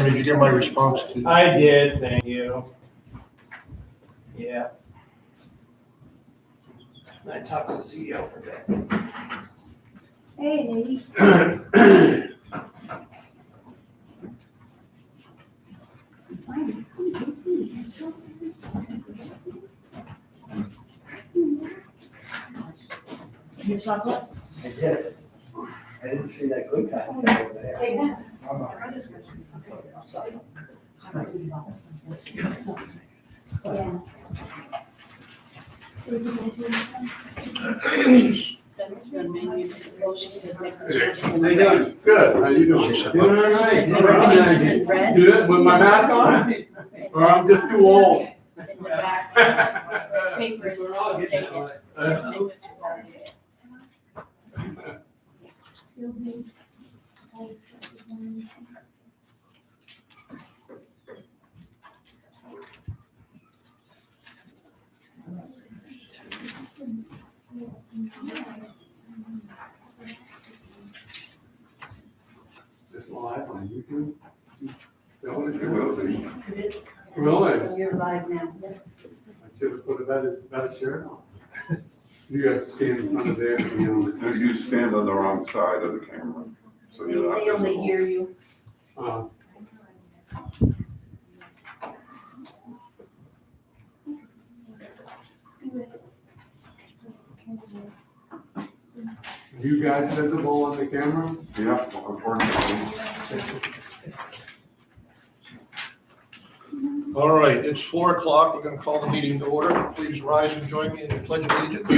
did you get my response to? I did, thank you. Yeah. I talked to the CEO for that. Hey, lady. Fine. You chocolate? I did. I didn't see that good guy over there. Take that. I'm all right. I'm sorry. Yeah. That's the main municipal, she said, make the Hey, changes how in you red. doing? Good, how you doing? She said, Doing all right. She said, Doing make all the changes right. in red. Good, with my mask on? Or I'm just too old? In the back, papers, We're all take getting it, that your way. signatures on it. This live on YouTube? That what it's It will be. It is. Really? You're live now. I should have put a better shirt on. You got to stand in front of there to be on the. You stand on the wrong side of the camera, so They you're not they only visible. hear you. You guys visible on the camera? Yeah, unfortunately. All right, it's 4:00. We're going to call the meeting to order. Please rise and join me in the pledge of allegiance.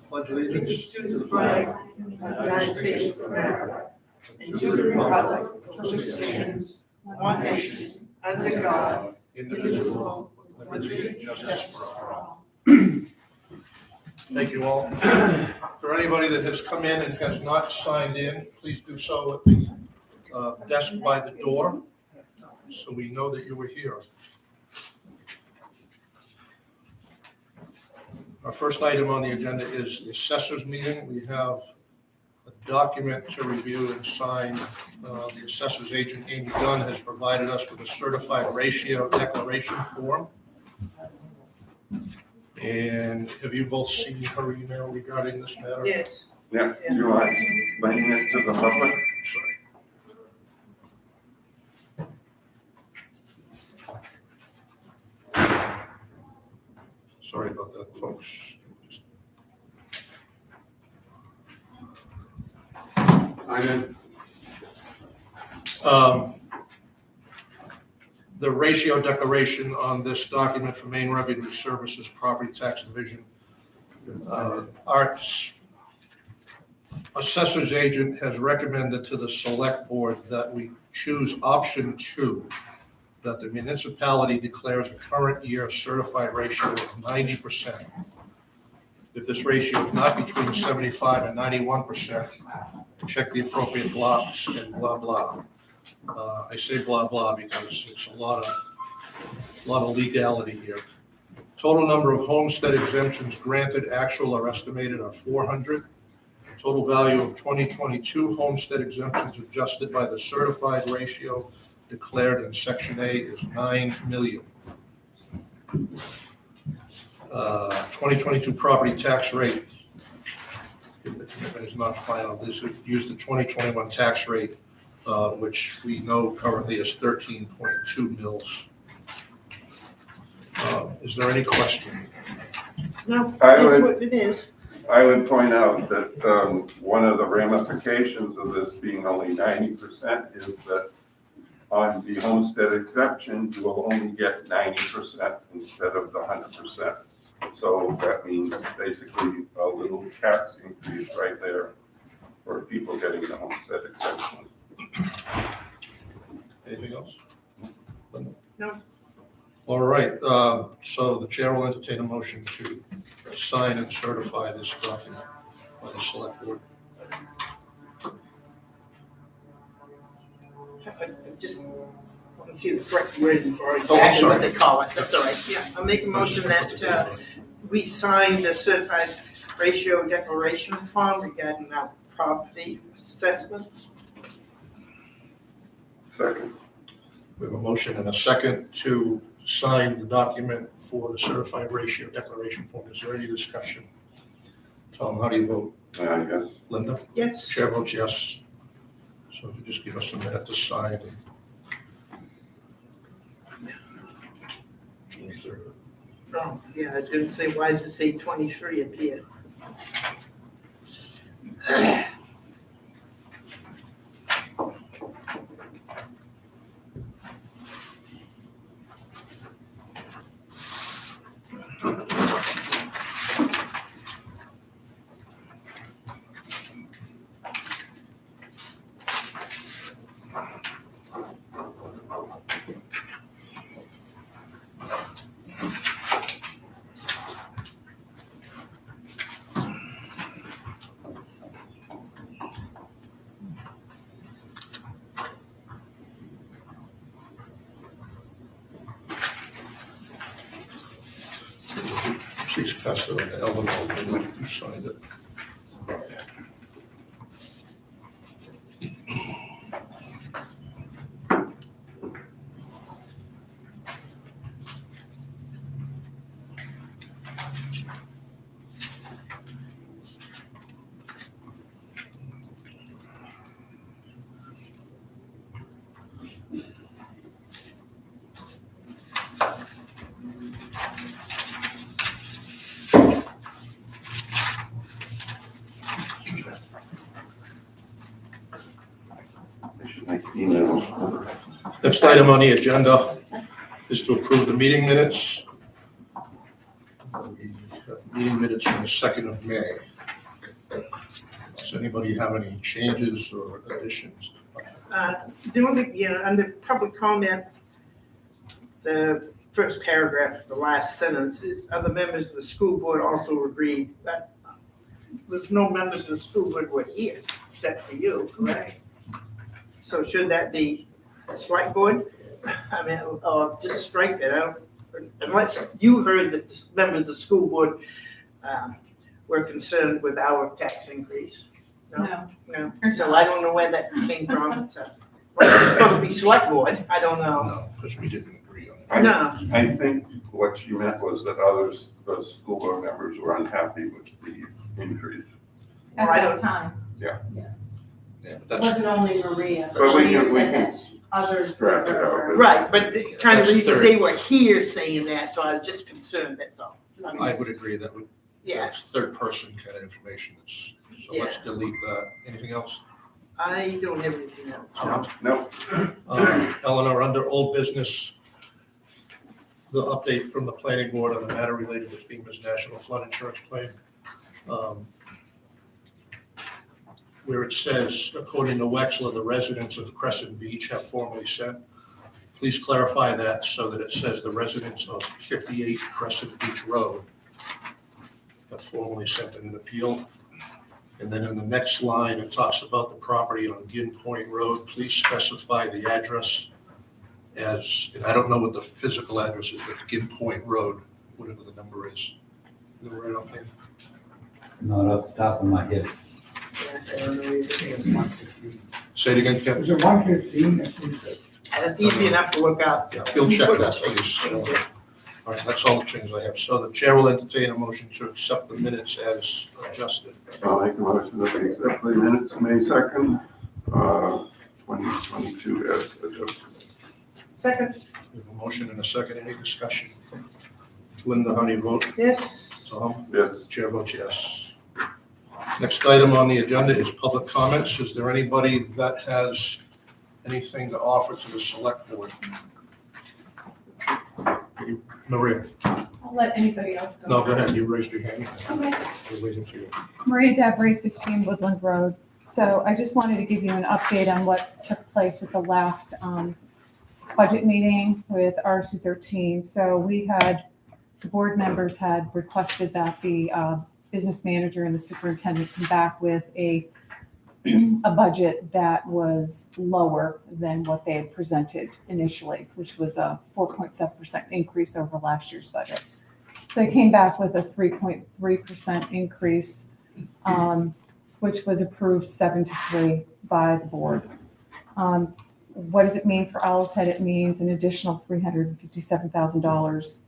Pledge allegiance To the flag of the United States of America and to the republic for which it stands, one nation, under God, indivisible, with liberty and justice for all. Thank you all. For anybody that has come in and has not signed in, please do so at the desk by the door, so we know that you were here. Our first item on the agenda is the assessors meeting. We have a document to review and sign. The assessors agent, Amy Dunn, has provided us with a certified ratio declaration form. And have you both seen her email regarding this matter? Yes. Yeah, you want to explain it to the public? Sorry. Sorry about that, folks. I didn't. The ratio declaration on this document from Maine Revenue Services Property Tax Division. Our assessor's agent has recommended to the select board that we choose option 2, that the municipality declares a current year certified ratio of 90%. If this ratio is not between 75 and 91%, check the appropriate blocks and blah, blah. I say blah, blah because it's a lot of legality here. Total number of homestead exemptions granted, actual or estimated, are 400. Total value of 2022 homestead exemptions adjusted by the certified ratio declared in Section A is 9 million. 2022 property tax rate, if the commitment is not final, this would use the 2021 tax rate, which we know currently is 13.2 mils. Is there any question? No, I that's would- what it is. I would point out that one of the ramifications of this being only 90% is that on the homestead exemption, you will only get 90% instead of the 100%. So that means basically a little tax increase right there for people getting the homestead exemption. Anything else? No. All right, so the chair will entertain a motion to sign and certify this document by the select board. I just want to see the correct wording for Oh, I'm exactly what sorry. they call it. That's all right. Yeah, I'll make a I was just motion gonna put the that date on it. we sign the certified ratio declaration form regarding our property assessments. Second. We have a motion and a second to sign the document for the certified ratio declaration form. Is there any discussion? Tom, how do you vote? Yes. Linda? Yes. Chair votes yes. So if you just give us a minute to sign. 23rd. Oh, yeah, I was gonna say, why does it say 23 up here? Please pass it on to Eleanor. You signed it. I should make emails. Next item on the agenda is to approve the meeting minutes. We have meeting minutes from the 2nd of May. Does anybody have any changes or additions? The only, under public comment, the first paragraph, the last sentence is, other members of the school board also agreed that there's no members of the school board were here, except for you, correct? So should that be select board? I mean, or just strike that out, unless you heard that the members of the school board were concerned with our tax increase. No. No, so I don't know where that came from, so. Well, it's supposed to be select board, I don't know. No, because we didn't agree on it. I No, think what she meant was that others, the school board members were unhappy with the increase. Well, I At don't- that time, Yeah, but it that's, wasn't only Maria, But we Maria can- we said can that others scratch it out. were. right, but the kind of That's reason third. they were here saying that, so I was just concerned, that's all. I mean, I would agree that would, Yeah, that's third person kind of information. So let's delete that. Anything else? I don't have anything else. Tom? No, Eleanor, under old business, the update from the planning board on the matter related to FEMA's national flood insurance claim. Where it says, according to Wexler, the residents of Crescent Beach have formally sent. Please clarify that so that it says the residents of 58 Crescent Beach Road have formally sent in an appeal. And then in the next line, it talks about the property on Gin Point Road. Please specify the address as, and I don't know what the physical address is, but Gin Point Road, whatever the number is. You know, right offhand. Not off the top of my head. Yeah, I don't know either. Say it again, Kevin. Is it 115? That's easy enough to look up. Yeah, field check that, please. All right, that's all the changes I have. So the chair will entertain a motion to accept the minutes as adjusted. I'll make a motion that we accept the minutes, May 2nd, 2022 as adjusted. Second, We have a motion and a second. Any discussion? Linda, how do you vote? yes, Tom? Yes. Chair votes yes. Next item on the agenda is public comments. Is there anybody that has anything to offer to the select board? Maria? I'll let anybody else go. No, go ahead. You raised your hand. Okay. We're waiting for you. Maria Davray, 15 Woodland Road. So I just wanted to give you an update on what took place at the last budget meeting with R213. So we had, the board members had requested that the business manager and the superintendent come back with a budget that was lower than what they had presented initially, which was a 4.7% increase over last year's budget. So they came back with a 3.3% increase, which was approved 7-3 by the board. what does it mean for Owl's Head? It means an additional $357,000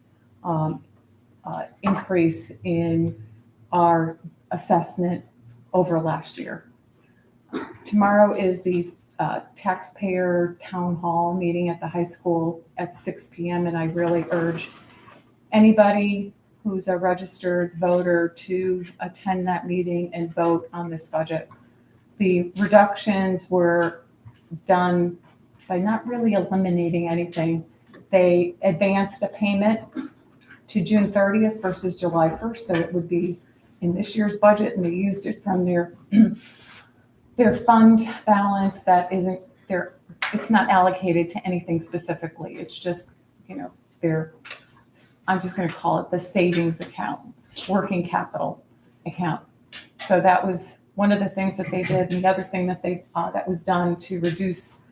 increase in our assessment over last year. Tomorrow is the taxpayer town hall meeting at the high school at 6 p.m. And I really urge anybody who's a registered voter to attend that meeting and vote on this budget. The reductions were done by not really eliminating anything. They advanced a payment to June 30th versus July 1st, so it would be in this year's budget, and they used it from their fund balance that isn't there. It's not allocated to anything specifically. It's just, I'm just going to call it the savings account, working capital account. So that was one of the things that they did. And the other thing that that was done to reduce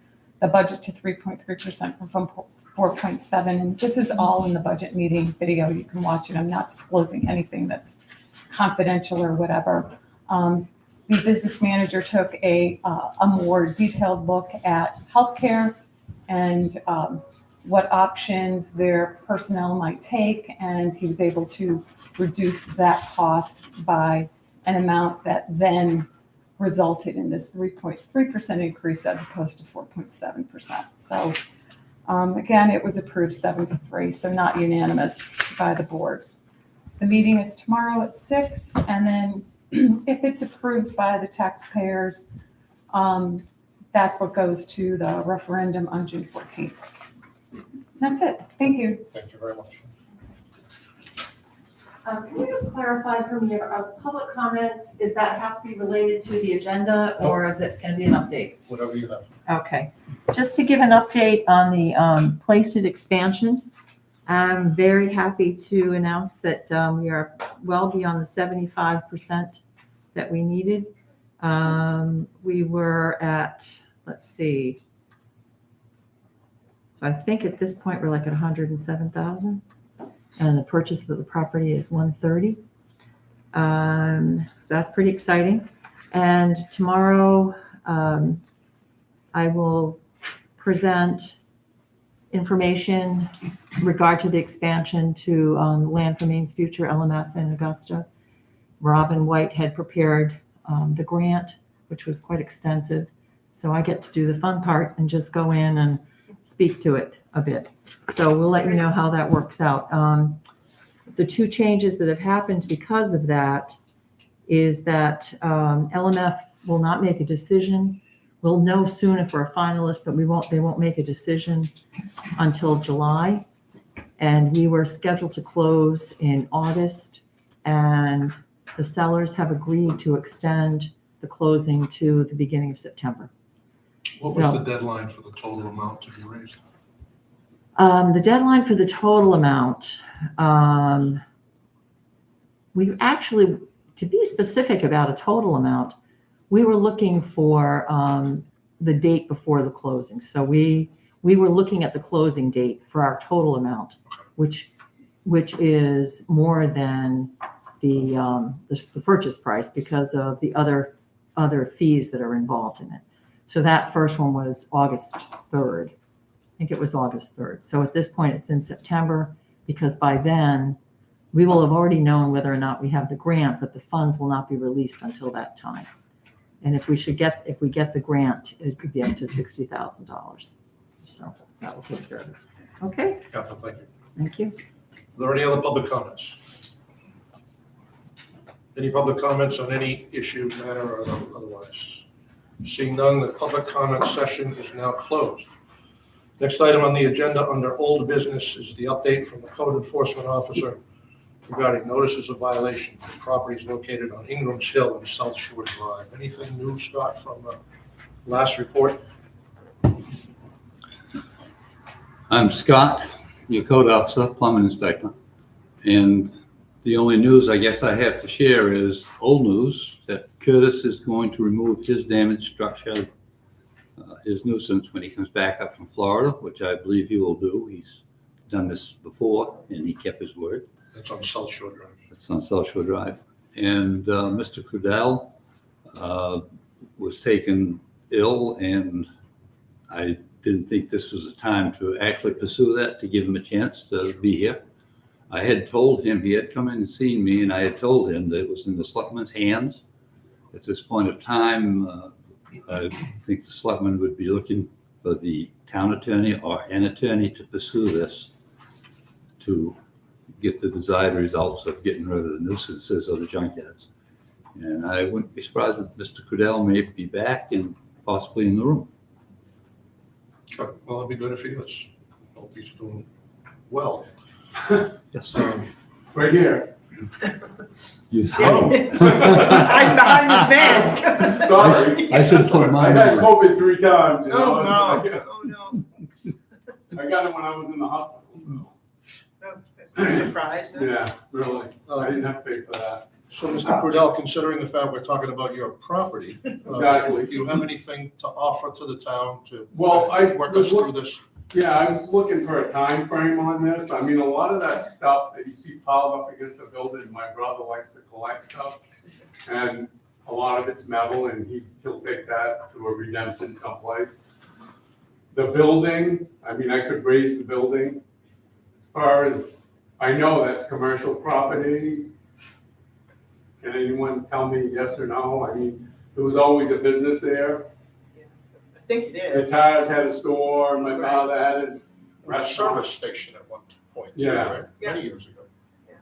the budget to 3.3% from 4.7. And this is all in the budget meeting video. You can watch it. I'm not disclosing anything that's confidential or whatever. The business manager took a more detailed look at healthcare and what options their personnel might take, and he was able to reduce that cost by an amount that then resulted in this 3.3% increase as opposed to 4.7%. So again, it was approved 7-3, so not unanimous by the board. The meeting is tomorrow at 6, and then if it's approved by the taxpayers, that's what goes to the referendum on June 14th. That's it. Thank you. Thank you very much. Can you just clarify for me, public comments, is that has to be related to the agenda, or is it going to be an update? Whatever you have. Okay. Just to give an update on the Placid expansion, I'm very happy to announce that we are well beyond the 75% that we needed. We were at, let's see, so I think at this point we're like at 107,000, and the purchase of the property is 130. So that's pretty exciting. And tomorrow I will present information regard to the expansion to Land for Maine's Future, LMF in Augusta. Robin White had prepared the grant, which was quite extensive. So I get to do the fun part and just go in and speak to it a bit. So we'll let you know how that works out. The two changes that have happened because of that is that LMF will not make a decision. We'll know soon if we're a finalist, but they won't make a decision until July. And we were scheduled to close in August, and the sellers have agreed to extend the closing to the beginning of September. What was the deadline for the total amount to be raised? The deadline for the total amount, we actually, to be specific about a total amount, we were looking for the date before the closing. So we were looking at the closing date for our total amount, which is more than the purchase price because of the other fees that are involved in it. So that first one was August 3rd. I think it was August 3rd. So at this point, it's in September, because by then we will have already known whether or not we have the grant, but the funds will not be released until that time. And if we get the grant, it could be up to $60,000. So that will take care of it. Okay. Catherine, thank you. Thank you. Are there any other public comments? Any public comments on any issue, matter, or otherwise? Seeing none, the public comment session is now closed. Next item on the agenda under old business is the update from the code enforcement officer regarding notices of violation for properties located on Ingram's Hill and South Shore Drive. Anything new, Scott, from the last report? I'm Scott, your code officer, plumbing inspector. And the only news I guess I have to share is old news that Curtis is going to remove his damaged structure, his nuisance, when he comes back up from Florida, which I believe he will do. He's done this before and he kept his word. That's on South Shore Drive. It's on South Shore Drive. And Mr. Crudell was taken ill, and I didn't think this was the time to actually pursue that, to give him a chance to be here. I had told him, he had come in and seen me, and I had told him that it was in the selectmen's hands. At this point of time, I think the selectmen would be looking for the town attorney or an attorney to pursue this, to get the desired results of getting rid of the nuisances or the junkyards. And I wouldn't be surprised if Mr. Crudell may be back and possibly in the room. Sure. Well, it'd be good if he is. Hope he's doing well. Yes. Right here. Use Oh. He's hiding behind his mask. Sorry. I should put I mine had in. COVID 3 times, you know. Oh, no. It's like- Oh, no. I got it when I was in the hospital, so. Oh, that's a surprise, huh? Yeah, really. I didn't have to pay for that. So, Mr. Crudell, considering the fact we're talking about your property, Exactly. do you have anything to offer to the town to Well, I work was us through this? Yeah, I was looking for a time frame on this. I mean, a lot of that stuff that you see piled up against the building, my brother likes to collect stuff. And a lot of it's metal and he'll take that to a redemption someplace. The building, I mean, I could raise the building. As far as, I know that's commercial property. Can anyone tell me yes or no? I mean, there was always a business there. I think it The is. Tires had a store, my father had his It was a restaurant. service station at one point, too, Yeah. right? Many years ago.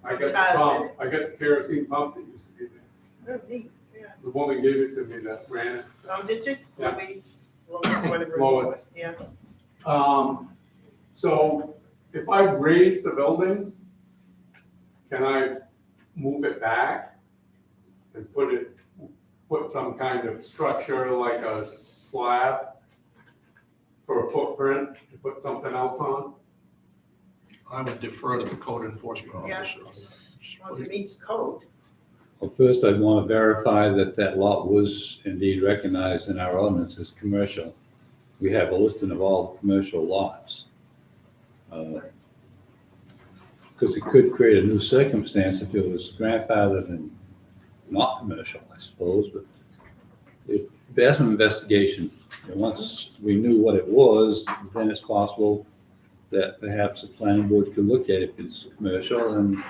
I got the pump, I got the kerosene pump that used to be there. Oh, neat, yeah. The woman gave it to me that ran it. Oh, did you? Yeah. Lois, whatever. Lois. Yeah. So if I raise the building, can I move it back and put some kind of structure like a slab for a footprint to put something else on? I would defer to the code enforcement Yeah. officer. Well, it meets code. Well, first, I'd want to verify that that lot was indeed recognized in our ordinance as commercial. We have a listing of all the commercial lots. Because it could create a new circumstance if it was grandfathered and not commercial, I suppose, but there's some investigation. And once we knew what it was, then it's possible that perhaps the planning board could look at it if it's commercial and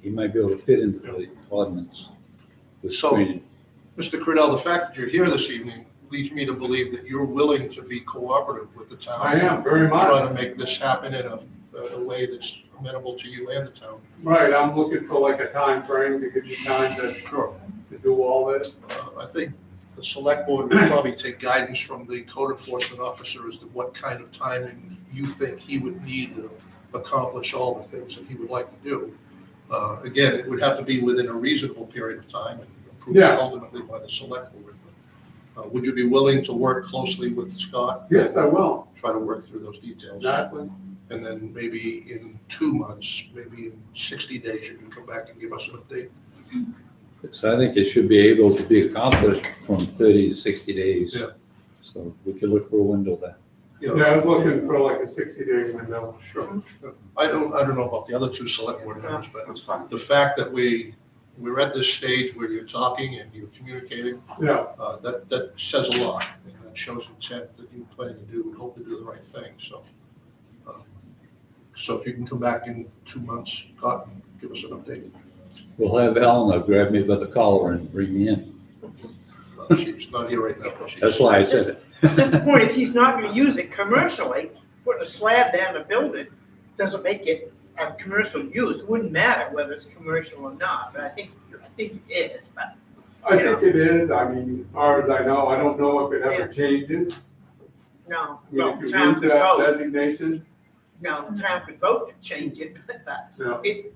he might be able to fit into the ordinance with So- screening. Mr. Crudell, the fact that you're here this evening leads me to believe that you're willing to be cooperative with the town. I am, very Try much. to make this happen in a way that's amenable to you and the town. Right, I'm looking for like a time frame to give you time Sure. to do all this. I think the select board would probably take guidance from the code enforcement officer as to what kind of timing you think he would need to accomplish all the things that he would like to do. Again, it would have to be within a reasonable period of time and approved Yeah. ultimately by the select board. Would you be willing to work closely with Scott? Yes, I will, Try to work through those details. exactly. And then maybe in 2 months, maybe in 60 days, you can come back and give us an update. So I think it should be able to be accomplished from 30 to 60 days. Yeah. So we could look for a window there. You know, Yeah, I was looking for like a 60-day window. Sure. I don't know about the other 2 select board members, but That's fine. the fact that we're at this stage where you're talking and you're communicating, Yeah, that says a lot. And that shows intent that you plan to do and hope to do the right thing, so. So if you can come back in 2 months, Cotton, give us an update. We'll have Eleanor grab me by the collar and bring me in. She's not here right now. That's why I said it. Just the point, if he's not gonna use it commercially, putting a slab down a building doesn't make it a commercial use. It wouldn't matter whether it's commercial or not, but I think it is, but. I think it is. I mean, as far as I know, I don't know if it ever changes. No, I well, mean, if town you could lose that vote, designation, no, town could vote to change it, but yeah. it,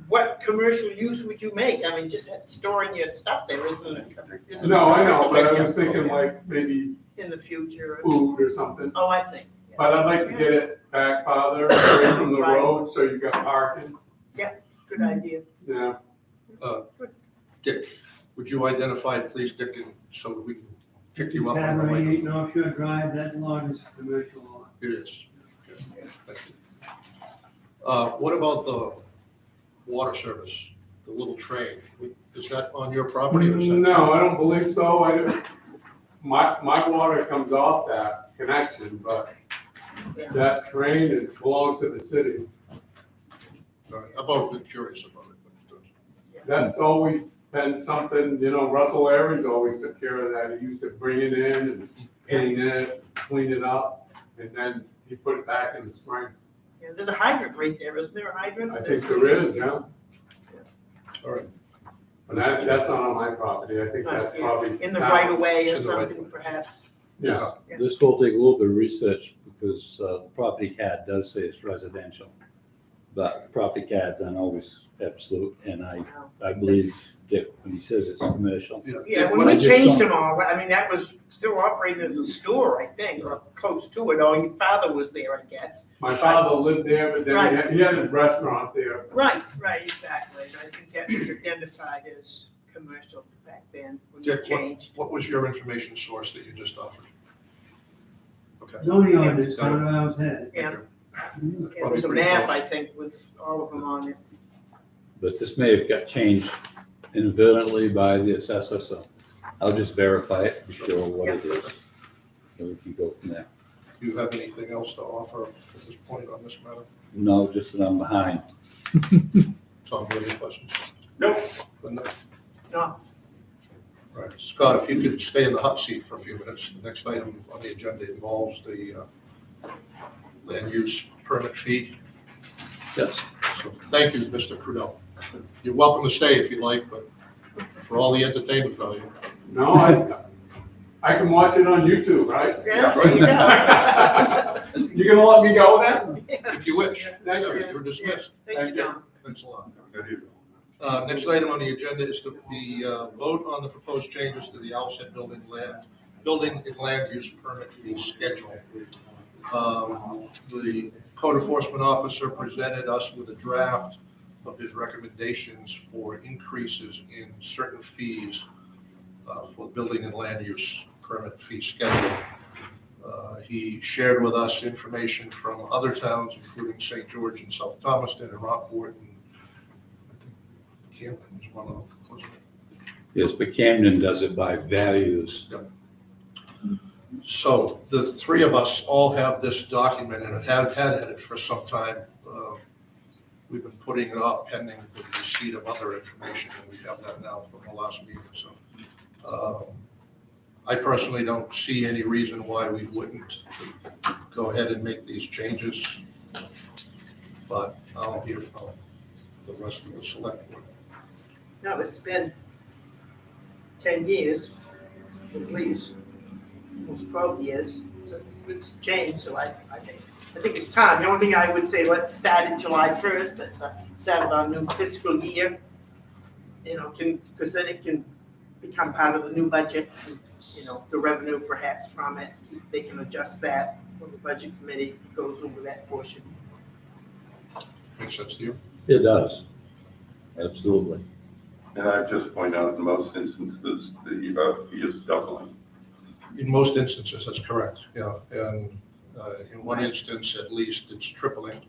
what commercial use would you make? I mean, just storing your stuff there isn't. No, I know, but I was thinking like maybe In the future. food or something. Oh, I see. Yeah. But I'd like to get it back farther, away from the Right. road, so you got parking. Good idea. Yeah, Dick, would you identify, please, Dick, and so that we can pick you up on the Catherine, microphone? 8 North Shore Drive, that lot is commercial lot. It is. Okay, thank you. What about the water service, the little train? Is that on your property or is that? no, I don't believe so. My water comes off that connection, but that train, it belongs to the city. All right, I've always been curious about it. But, That's always been something, you know, Russell Aries always took care of that. He used to bring it in and clean it, clean it up, and then he put it back in the spring. Yeah, there's a hydrant right there, isn't there a hydrant? I think there is, yeah. all right, But that's not on my property. I think that's probably. In the right of way or It's in the right something of way. perhaps. Yeah, This will take a little bit of research because the property CAD does say it's residential. But property CADs aren't always absolute, and I believe that when he says it's commercial. Yeah, What when I we just changed don't- them all, I mean, that was still operating as a store, I think, or close to it, or your father was there, I guess. my father lived there, but then he had his restaurant there. Right, exactly. I think that was identified as commercial back then when you Dick, changed. what was your information source that you just offered? Okay. Zoning ordinance, town of Owl's Head. Yeah, That's it probably was a pretty map, close. I think, with all of them on it. But this may have got changed inadvertently by the assessor, so I'll just verify it, be sure what it is. And we can go from there. Do you have anything else to offer at this point on this matter? No, just that I'm behind. Tom, do you have any questions? Nope. Linda? No. All right, Scott, if you could stay in the hot seat for a few minutes. The next item on the agenda involves the land use permit fee. Yes. So thank you, Mr. Crudell. You're welcome to stay if you'd like, but for all the entertainment value. No, I can watch it on YouTube, right? Yeah, there you go. You gonna let me go then? If you wish. Thank you. You're dismissed. Thank you, John. Thanks a lot. Good evening. Next item on the agenda is the vote on the proposed changes to the Owl's Head building and land use permit fee schedule. The code enforcement officer presented us with a draft of his recommendations for increases in certain fees for building and land use permit fee schedule. He shared with us information from other towns, including St. George and South Thomaston and Rockport, and I think Camden is one of them. wasn't it? Yes, but Camden does it by values. So the three of us all have this document and have had it for some time. We've been putting it off pending the receipt of other information, and we have that now from the last meeting. So I personally don't see any reason why we wouldn't go ahead and make these changes, but I'll hear from the rest of the select board. No, it's been 10 years, at least, almost 12 years since it's changed, so I think it's time. The only thing I would say, let's start it July 1st, let's start of our new fiscal year, because then it can become part of the new budget, the revenue perhaps from it, they can adjust that when the budget committee goes over that portion. Makes sense to you? It does. Absolutely. And I just point out in most instances, the fee is doubling. In most instances, that's correct, yeah, and in one instance, at least, it's tripling.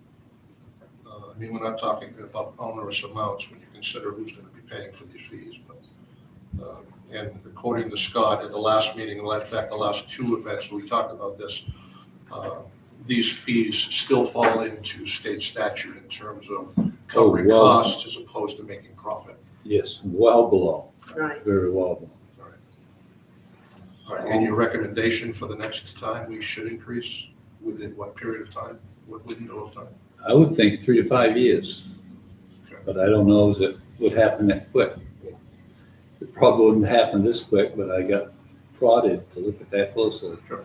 I mean, we're not talking about onerous amounts when you consider who's going to be paying for these fees, but, and according to Scott, at the last meeting, in fact, the last two events, we talked about this, these fees still fall into state statute in terms of covering well. costs as opposed to making profit. Yes, well below, Right. very well below. All right, and your recommendation for the next time we should increase, within what period of time, what window of time? I would think 3 to 5 years, Okay. but I don't know if it would happen that quick. It probably wouldn't happen this quick, but I got prodded to look at that closely. Sure.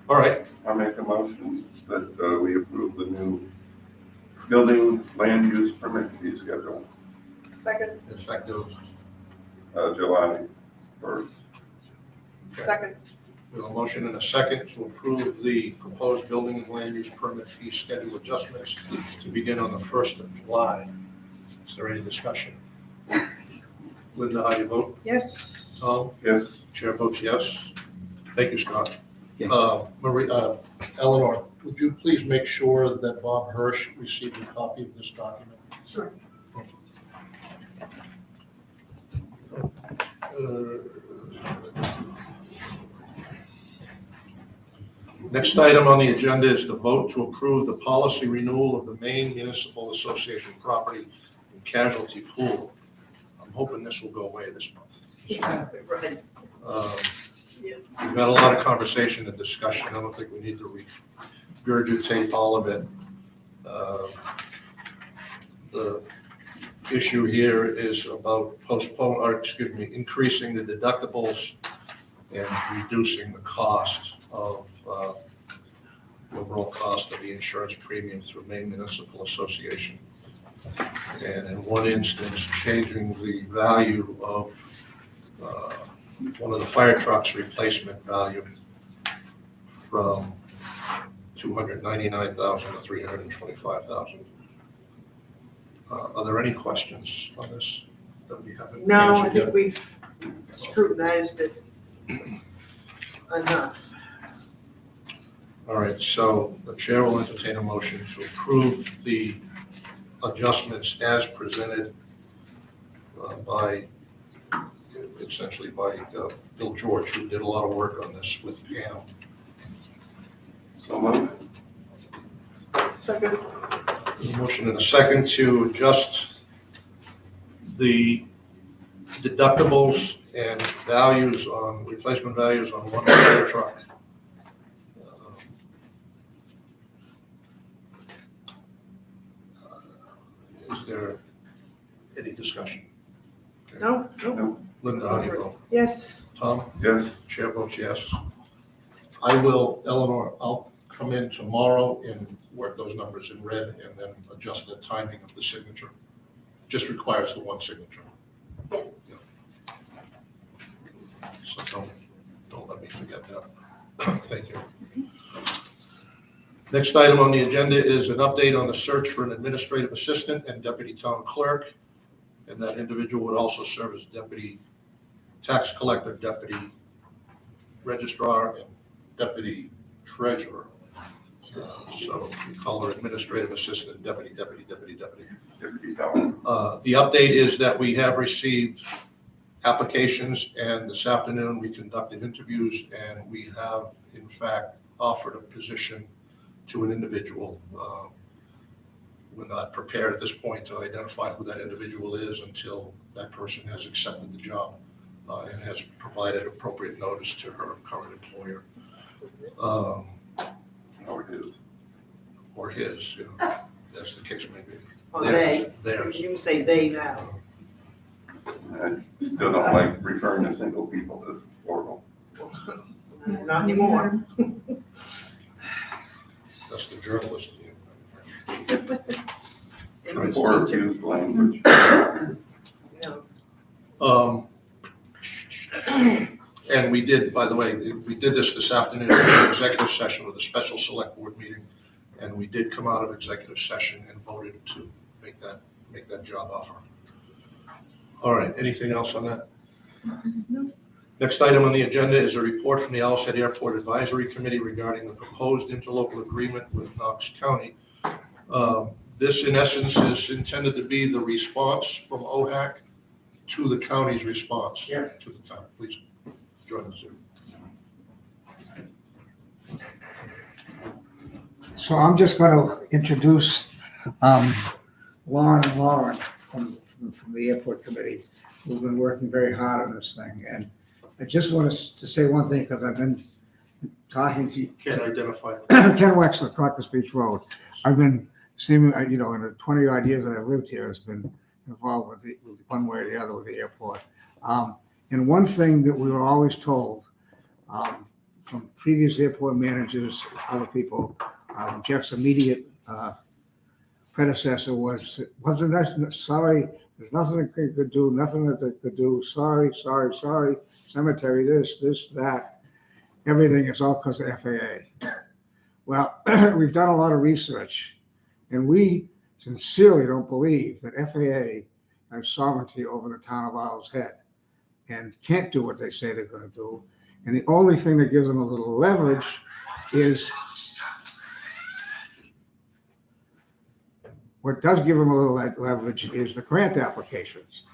All right, I make a motion that we approve the new building land use permit fee schedule, Second, effective, July 1st. second. we have a motion and a second to approve the proposed building and land use permit fee schedule adjustments to begin on the 1st of July. Is there any discussion? Linda, how do you vote? Yes. Tom? Yes. Chair votes yes. Thank you, Scott. Yeah. Eleanor, would you please make sure that Bob Hirsch receives a copy of this document? Sure. Next item on the agenda is the vote to approve the policy renewal of the Maine Municipal Association Property and Casualty Pool. I'm hoping this will go away this month. Yeah, right. We've had a lot of conversation and discussion. I don't think we need to regurgitate all of it. The issue here is about increasing the deductibles and reducing the cost of the overall cost of the insurance premium through Maine Municipal Association. And in one instance, changing the value of one of the fire trucks' replacement value from $299,000 to $325,000. Are there any questions on this that we haven't No, I answered yet? think we've scrutinized it enough. All right, so the chair will entertain a motion to approve the adjustments as presented essentially by Bill George, who did a lot of work on this with Pam. So moved. Second. There's a motion and a second to adjust the deductibles and values on, replacement values on one fire truck. Is there any discussion? No, no, Linda, how do you vote? yes. Tom? Yes. Chair votes yes. I will, Eleanor, I'll come in tomorrow and work those numbers in red and then adjust the timing of the signature. Just requires the one signature. Yes. So don't let me forget that. Thank you. Next item on the agenda is an update on the search for an administrative assistant and deputy town clerk. And that individual would also serve as deputy tax collector, deputy registrar, and deputy treasurer. So we call her administrative assistant, deputy. Deputy Dillon. The update is that we have received applications, and this afternoon we conducted interviews, and we have in fact offered a position to an individual. We're not prepared at this point to identify who that individual is until that person has accepted the job and has provided appropriate notice to her current employer. Or his, as the case may be. Or they. Theirs. You say they now. I still don't like referring to single people as plural. Not anymore. That's the journalist. English Or teacher. used language. Yeah. And we did, by the way, we did this afternoon in an executive session with a special select board meeting, and we did come out of executive session and voted to make that job offer. All right, anything else on that? No. Next item on the agenda is a report from the Owl's Head Airport Advisory Committee regarding the proposed interlocal agreement with Knox County. This, in essence, is intended to be the response from OHAC to the county's response Yeah. to the town. Please join us. So I'm just going to introduce Lauren and Lauren from the airport committee, who've been working very hard on this thing. And I just want to say one thing, because I've been talking to Can't identify. Ken Wexler, Crocus Beach Road. I've been seeming, in the 20 odd years that I've lived here, has been involved with one way or the other with the airport. And one thing that we were always told from previous airport managers, other people, Jeff's immediate predecessor wasn't that sorry. There's nothing that they could do, nothing that they could do. Sorry. Cemetery, this, that. Everything is all because of FAA. Well, we've done a lot of research, and we sincerely don't believe that FAA has sovereignty over the town of Owl's Head and can't do what they say they're going to do. And the only thing that gives them a little leverage is what does give them a little leverage is the grant applications.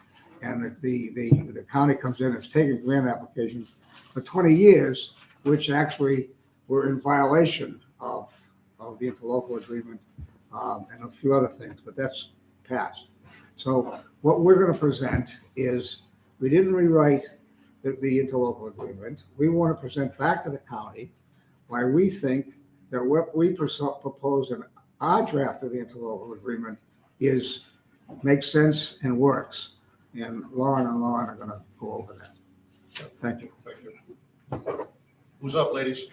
And the county comes in and has taken grant applications for 20 years, which actually we're in violation of the interlocal agreement, and a few other things, but that's passed. So what we're gonna present is, we didn't rewrite the interlocal agreement. We want to present back to the county why we think that what we propose in our draft of the interlocal agreement makes sense and works. And Lauren are gonna go over that. So, thank you. Thank you. Who's up, ladies?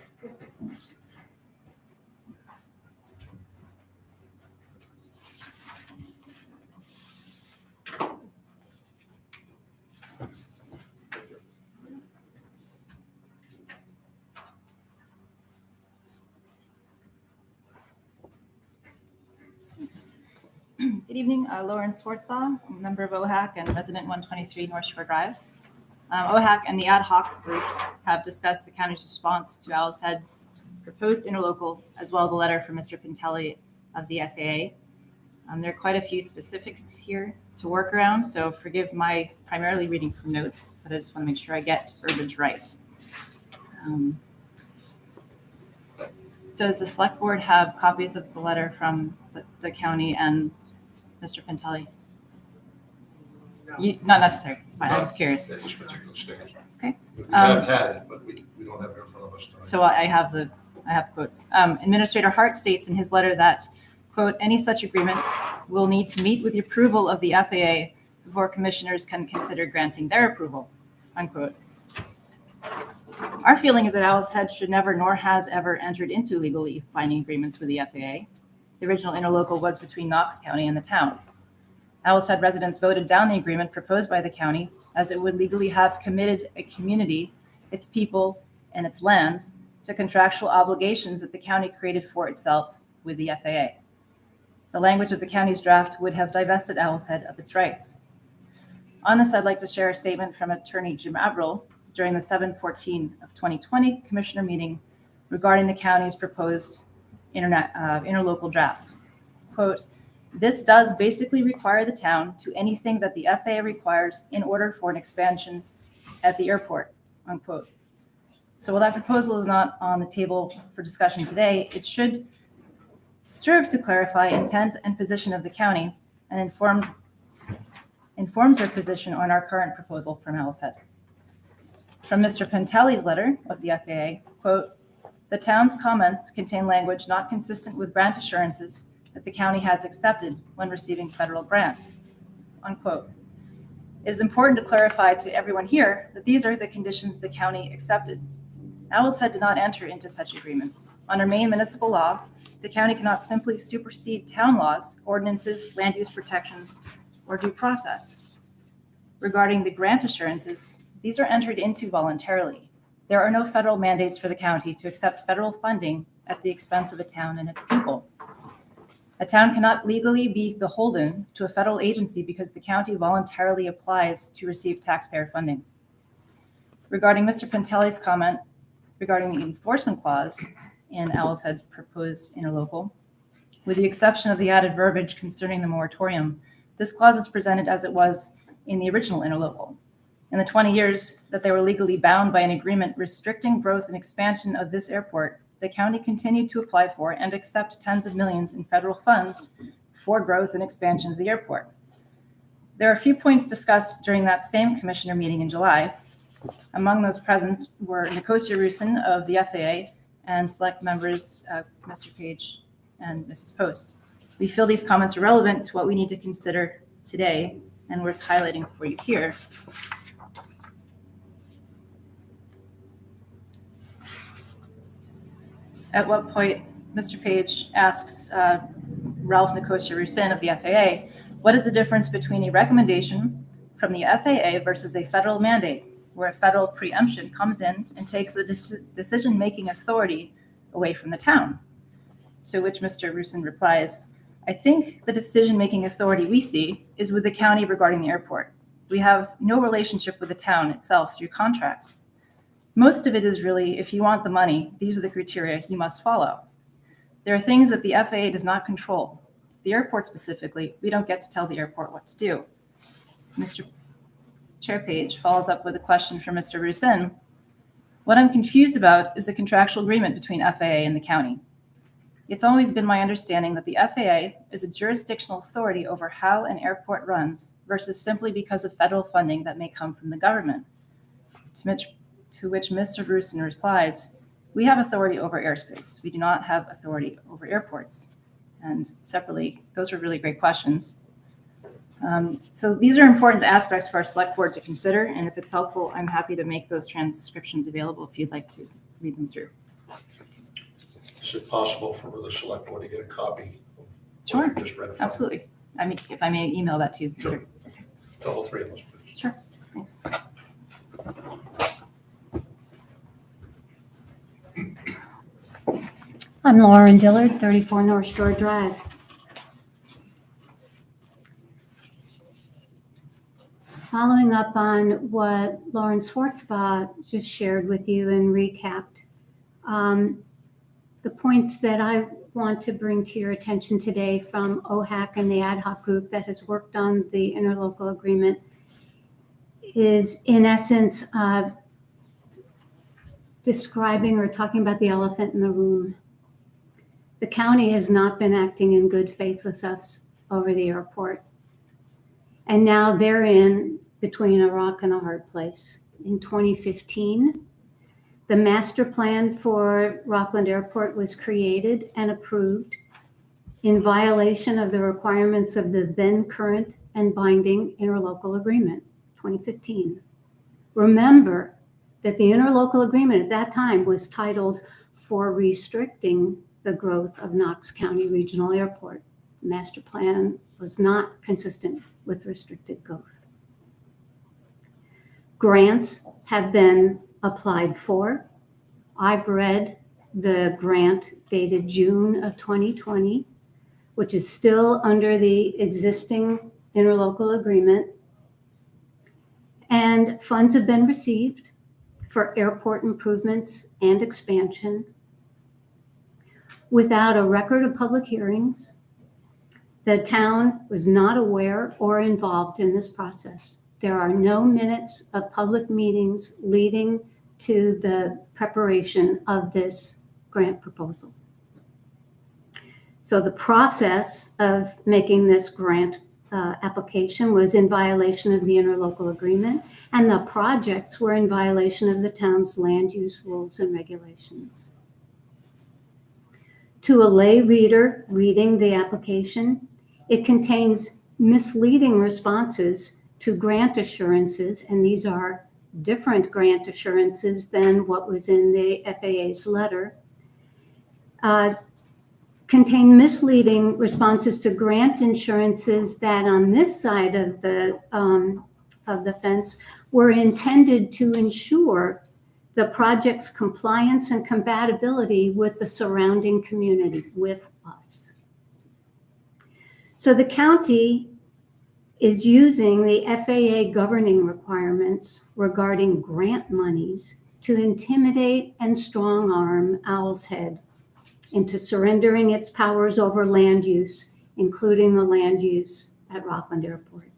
Good evening, Lauren Swartzbaum, member of OHAC and resident 123 North Shore Drive. OHAC and the ad hoc group have discussed the county's response to Owl's Head's proposed interlocal, as well as the letter from Mr. Pintelli of the FAA. There are quite a few specifics here to work around, so forgive my primarily reading from notes, but I just want to make sure I get verbiage right. Does the select board have copies of the letter from the county and Mr. Pintelli? Not necessary. It's fine. I was curious. At this particular stage. Okay. We have had it, but we don't have it in front of us tonight. So I have the quotes. Administrator Hart states in his letter that, quote, any such agreement will need to meet with the approval of the FAA before commissioners can consider granting their approval, unquote. Our feeling is that Owl's Head should never nor has ever entered into legally binding agreements with the FAA. The original interlocal was between Knox County and the town. Owl's Head residents voted down the agreement proposed by the county, as it would legally have committed a community, its people, and its land to contractual obligations that the county created for itself with the FAA. The language of the county's draft would have divested Owl's Head of its rights. On this, I'd like to share a statement from Attorney Jim Averill during the 7/14 of 2020 commissioner meeting regarding the county's proposed interlocal draft. Quote, this does basically require the town to anything that the FAA requires in order for an expansion at the airport, unquote. So while that proposal is not on the table for discussion today, it should serve to clarify intent and position of the county and informs their position on our current proposal from Owl's Head. From Mr. Pintelli's letter of the FAA, quote, the town's comments contain language not consistent with grant assurances that the county has accepted when receiving federal grants, unquote. It is important to clarify to everyone here that these are the conditions the county accepted. Owl's Head did not enter into such agreements. Under Maine municipal law, the county cannot simply supersede town laws, ordinances, land use protections, or due process. Regarding the grant assurances, these are entered into voluntarily. There are no federal mandates for the county to accept federal funding at the expense of a town and its people. A town cannot legally be beholden to a federal agency because the county voluntarily applies to receive taxpayer funding. Regarding Mr. Pintelli's comment regarding the enforcement clause in Owl's Head's proposed interlocal, with the exception of the added verbiage concerning the moratorium, this clause is presented as it was in the original interlocal. In the 20 years that they were legally bound by an agreement restricting growth and expansion of this airport, the county continued to apply for and accept tens of millions in federal funds for growth and expansion of the airport. There are a few points discussed during that same commissioner meeting in July. Among those present were Nicosia Rusin of the FAA and select members, Mr. Page and Mrs. Post. We feel these comments are relevant to what we need to consider today and worth highlighting for you here. At what point Mr. Page asks Ralph Nicosia Rusin of the FAA, what is the difference between a recommendation from the FAA versus a federal mandate, where a federal preemption comes in and takes the decision-making authority away from the town? To which Mr. Rusin replies, I think the decision-making authority we see is with the county regarding the airport. We have no relationship with the town itself through contracts. Most of it is really, if you want the money, these are the criteria you must follow. There are things that the FAA does not control. The airport specifically, we don't get to tell the airport what to do. Mr. Chair Page follows up with a question from Mr. Rusin. What I'm confused about is the contractual agreement between FAA and the county. It's always been my understanding that the FAA is a jurisdictional authority over how an airport runs versus simply because of federal funding that may come from the government. To which Mr. Brewston replies, we have authority over airspace. We do not have authority over airports. And separately, those are really great questions. So these are important aspects for our select board to consider. And if it's helpful, I'm happy to make those transcriptions available if you'd like to read them through. Is it possible for the select board to get a copy of Sure. what you just read from? Absolutely. I mean, if I may email that to you. Sure. To all three of us, please. Sure. Thanks. I'm Lauren Dillard, 34 North Shore Drive. Following up on what Lauren Schwartzbach just shared with you and recapped, the points that I want to bring to your attention today from OHAC and the ad hoc group that has worked on the interlocal agreement is in essence describing or talking about the elephant in the room. The county has not been acting in good faith with us over the airport. And now they're in between a rock and a hard place. In 2015, the master plan for Rockland Airport was created and approved in violation of the requirements of the then current and binding interlocal agreement, 2015. Remember that the interlocal agreement at that time was titled for restricting the growth of Knox County Regional Airport. The master plan was not consistent with restricted growth. Grants have been applied for. I've read the grant dated June of 2020, which is still under the existing interlocal agreement. And funds have been received for airport improvements and expansion without a record of public hearings. The town was not aware or involved in this process. There are no minutes of public meetings leading to the preparation of this grant proposal. So the process of making this grant application was in violation of the interlocal agreement, and the projects were in violation of the town's land use rules and regulations. To a lay reader reading the application, it contains misleading responses to grant assurances, and these are different grant assurances than what was in the FAA's letter, contain misleading responses to grant assurances that on this side of the fence were intended to ensure the project's compliance and compatibility with the surrounding community, with us. So the county is using the FAA governing requirements regarding grant monies to intimidate and strong arm Owl's Head into surrendering its powers over land use, including the land use at Rockland Airport.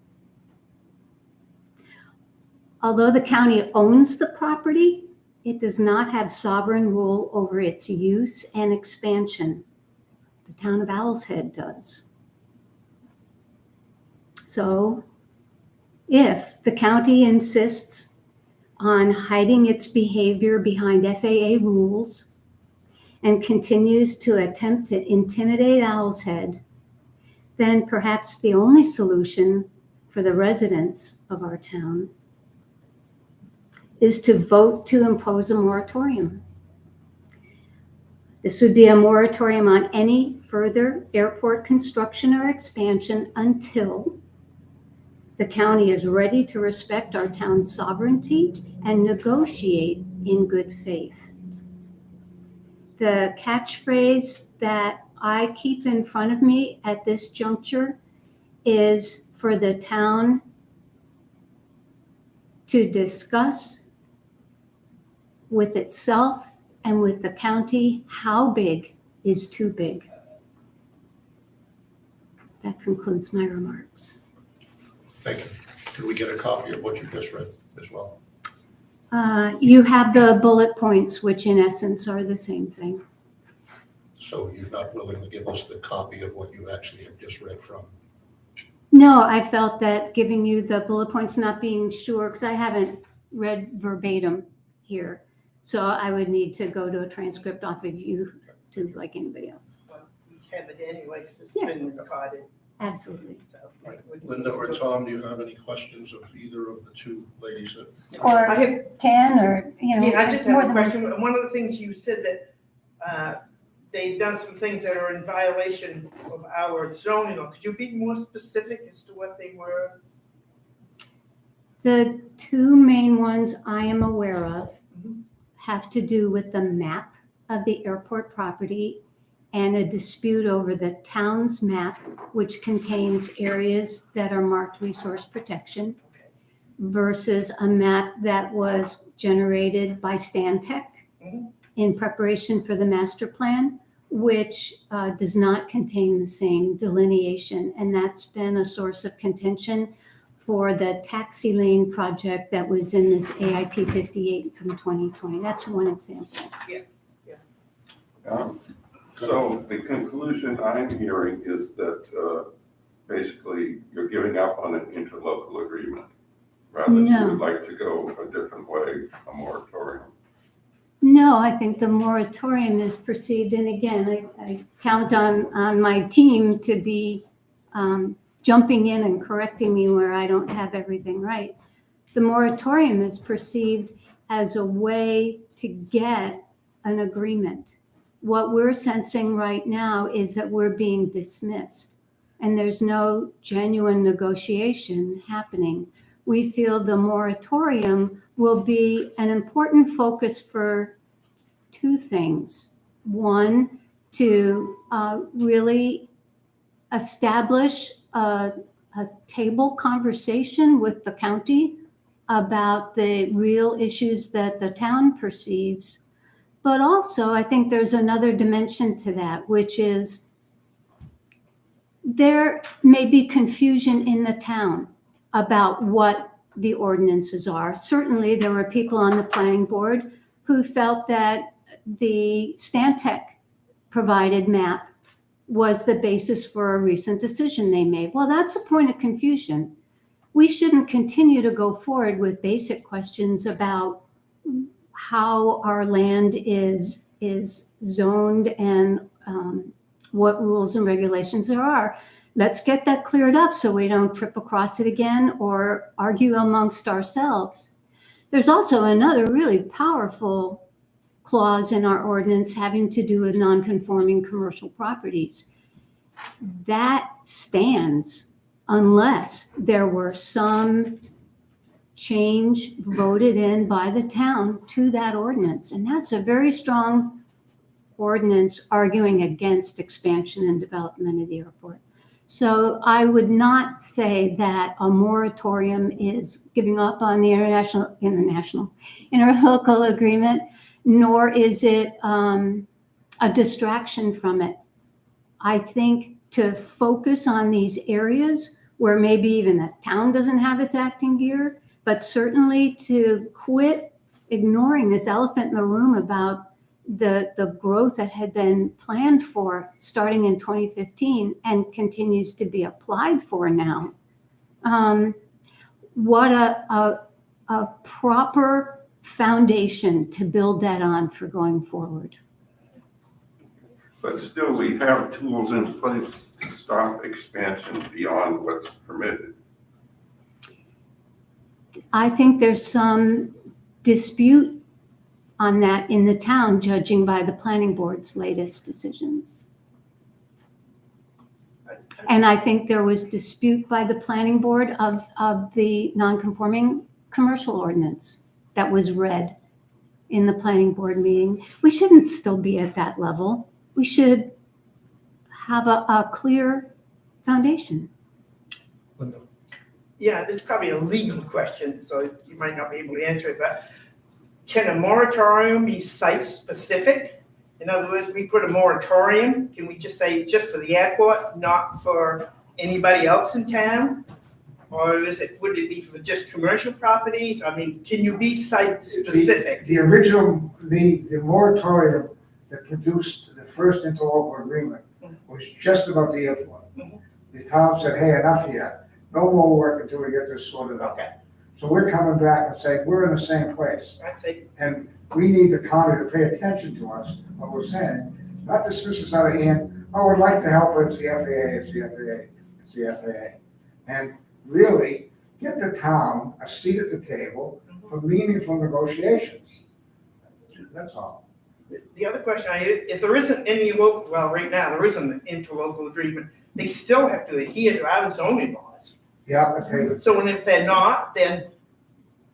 Although the county owns the property, it does not have sovereign rule over its use and expansion. The town of Owl's Head does. So if the county insists on hiding its behavior behind FAA rules and continues to attempt to intimidate Owl's Head, then perhaps the only solution for the residents of our town is to vote to impose a moratorium. This would be a moratorium on any further airport construction or expansion until the county is ready to respect our town's sovereignty and negotiate in good faith. The catchphrase that I keep in front of me at this juncture is for the town to discuss with itself and with the county how big is too big. That concludes my remarks. Thank you. Could we get a copy of what you just read as well? You have the bullet points, which in essence are the same thing. So you're not willing to give us the copy of what you actually have just read from? No, I felt that giving you the bullet points, not being sure, because I haven't read verbatim here. So I would need to go to a transcript off of you too, like anybody else. Well, we have it anyway, because it's Yeah. been recorded. Absolutely. So, Linda or Tom, do you have any questions of either of the two ladies that? Or I have, Ken, or, you know. yeah, I just more have a than one. question. One of the things you said that they've done some things that are in violation of our zoning law. Could you be more specific as to what they were? The two main ones I am aware of Mhm. have to do with the map of the airport property and a dispute over the town's map, which contains areas that are marked resource protection, versus a map that was generated by Stantec Mhm. in preparation for the master plan, which does not contain the same delineation. And that's been a source of contention for the taxi lane project that was in this AIP 58 from 2020. That's one example. So the conclusion I'm hearing is that basically you're giving up on an interlocal agreement. Rather, you No. would like to go a different way, a moratorium. No, I think the moratorium is perceived, and again, I count on my team to be jumping in and correcting me where I don't have everything right. The moratorium is perceived as a way to get an agreement. What we're sensing right now is that we're being dismissed, and there's no genuine negotiation happening. We feel the moratorium will be an important focus for two things. One, to really establish a table conversation with the county about the real issues that the town perceives. But also, I think there's another dimension to that, which is there may be confusion in the town about what the ordinances are. Certainly, there were people on the planning board who felt that the Stantec provided map was the basis for a recent decision they made. Well, that's a point of confusion. We shouldn't continue to go forward with basic questions about how our land is zoned and what rules and regulations there are. Let's get that cleared up so we don't trip across it again or argue amongst ourselves. There's also another really powerful clause in our ordinance having to do with non-conforming commercial properties. That stands unless there were some change voted in by the town to that ordinance. And that's a very strong ordinance arguing against expansion and development of the airport. So I would not say that a moratorium is giving up on the interlocal agreement, nor is it a distraction from it. I think to focus on these areas where maybe even the town doesn't have its acting gear, but certainly to quit ignoring this elephant in the room about the growth that had been planned for starting in 2015 and continues to be applied for now. What a proper foundation to build that on for going forward. But still, we have tools in place to stop expansion beyond what's permitted. I think there's some dispute on that in the town, judging by the planning board's latest decisions. And I think there was dispute by the planning board of the non-conforming commercial ordinance that was read in the planning board meeting. We shouldn't still be at that level. We should have a clear foundation. Linda? Yeah, this is probably a legal question, so you might not be able to answer it, but can a moratorium be site-specific? In other words, we put a moratorium, can we just say just for the airport, not for anybody else in town? Or would it be for just commercial properties? I mean, can you be site specific? The original, the moratorium that produced the first interlocal agreement was just about the airport. The town said, hey, enough here, no more work until we get this sorted out. Okay, So we're coming back and saying, we're in the same place, I see. and we need the county to pay attention to us, what we're saying, not dismiss us out of hand, oh, we'd like to help, but it's the FAA, it's the FAA, it's the FAA. And really, get the town a seat at the table for meaningful negotiations. That's all. The other question if there isn't any local, well, right now, there isn't an interlocal agreement, they still have to adhere to our zoning laws. Yeah, okay, So, and if they're not, then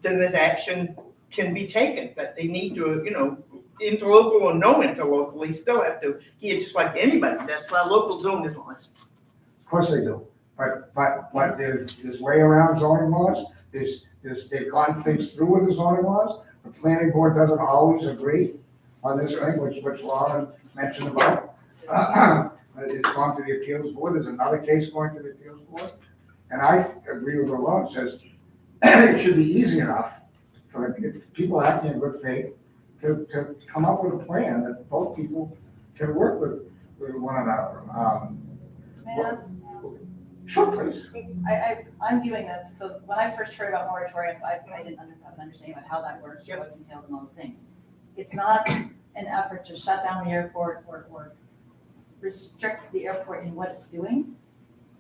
this action can be taken, but they need to, interlocal or no interlocal, they still have to adhere just like anybody. That's why local zoning laws. of course they do. But there's way around zoning laws, they've gone things through with the zoning laws. The planning board doesn't always agree on this thing, which Lauren mentioned about. It's gone to the appeals board, there's another case going to the appeals board. And I agree with what Lauren says, it should be easy enough for the people acting in good faith to come up with a plan that both people can work with one another. May I ask? Sure, please. I'm viewing this, so when I first heard about moratoriums, I didn't have an understanding about how that works or what's entailed and all the things. It's not an effort to shut down the airport or restrict the airport in what it's doing.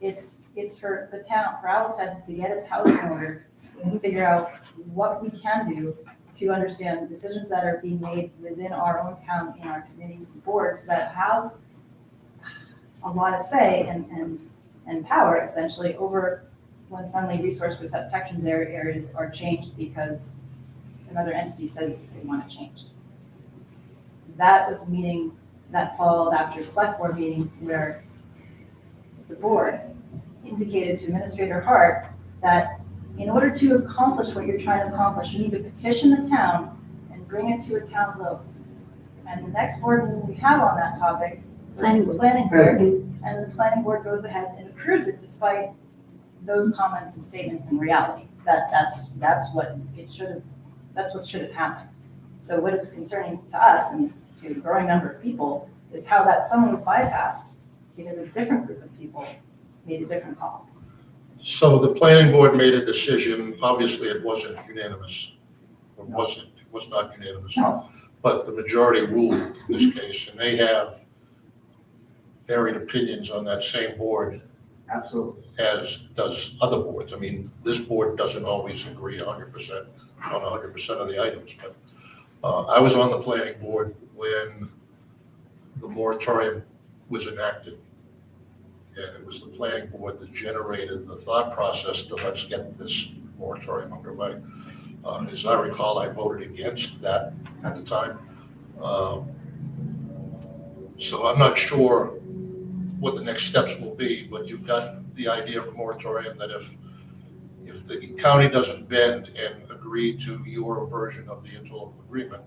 It's for the town, for Owl's Head to get its house in order and figure out what we can do to understand decisions that are being made within our own town in our committees and boards that have a lot of say and power essentially over when suddenly resource protections areas are changed because another entity says they want it changed. That was a meeting that followed after a select board meeting where the board indicated to Administrator Hart that in order to accomplish what you're trying to accomplish, you need to petition the town and bring it to a town vote. And the next board meeting we have on that topic is the planning board, and the planning board goes ahead and approves it despite those comments and statements in reality. That's what should have happened. So what is concerning to us and to a growing number of people is how that suddenly was bypassed because a different group of people made a different call. So the planning board made a decision, obviously it wasn't unanimous. It was not unanimous. No. But the majority ruled in this case, and they have varied opinions on that same board Absolutely. as does other boards. I mean, this board doesn't always agree 100% on 100% of the items, but I was on the planning board when the moratorium was enacted. And it was the planning board that generated the thought process to let's get this moratorium underway. As I recall, I voted against that at the time. So I'm not sure what the next steps will be, but you've got the idea of a moratorium that if the county doesn't bend and agree to your version of the interlocal agreement,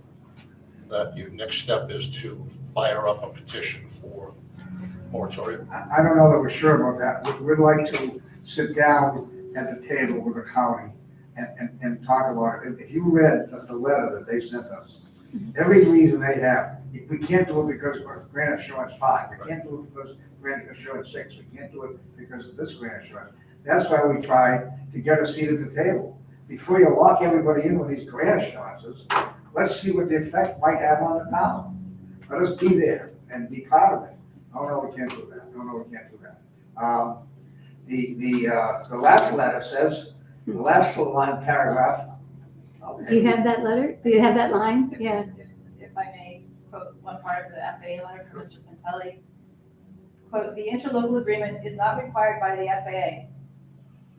that your next step is to fire up a petition for moratorium. I don't know that we're sure about that. We'd like to sit down at the table with the county and talk about it. If you read the letter that they sent us, every reason they have, we can't do it because of grant assurance 5, we can't do it because of grant assurance 6, we can't do it because of this grant assurance. That's why we try to get a seat at the table. Before you lock everybody in with these grant assurances, let's see what the effect might have on the town. Let us be there and be part of it. Oh, no, we can't do that. No, we can't do that. The last letter says, the last little line paragraph. Do you have that letter? Do you have that line? Yeah. If I may quote one part of the FAA letter from Mr. Pintelli. Quote, "The interlocal agreement is not required by the FAA.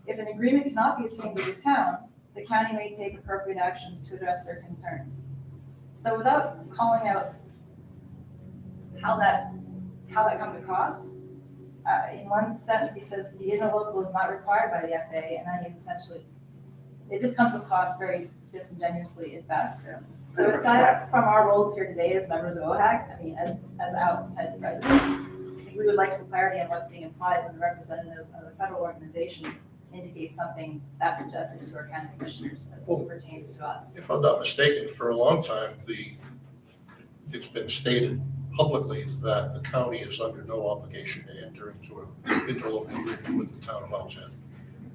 If an agreement cannot be attained with the town, the county may take appropriate actions to address their concerns." So without calling out how that comes across, in one sentence he says the interlocal is not required by the FAA, and then he essentially, it just comes across very disingenuously at best. So aside from our roles here today as members of OHAC, I mean, as Owl's Head residents, I think we would like some clarity on what's being implied when the representative of a federal organization indicates something that's suggested to our county commissioners as Well, pertains to us. If I'm not mistaken, for a long time, it's been stated publicly that the county is under no obligation to enter into an interlocal agreement with the town of Hell's Head.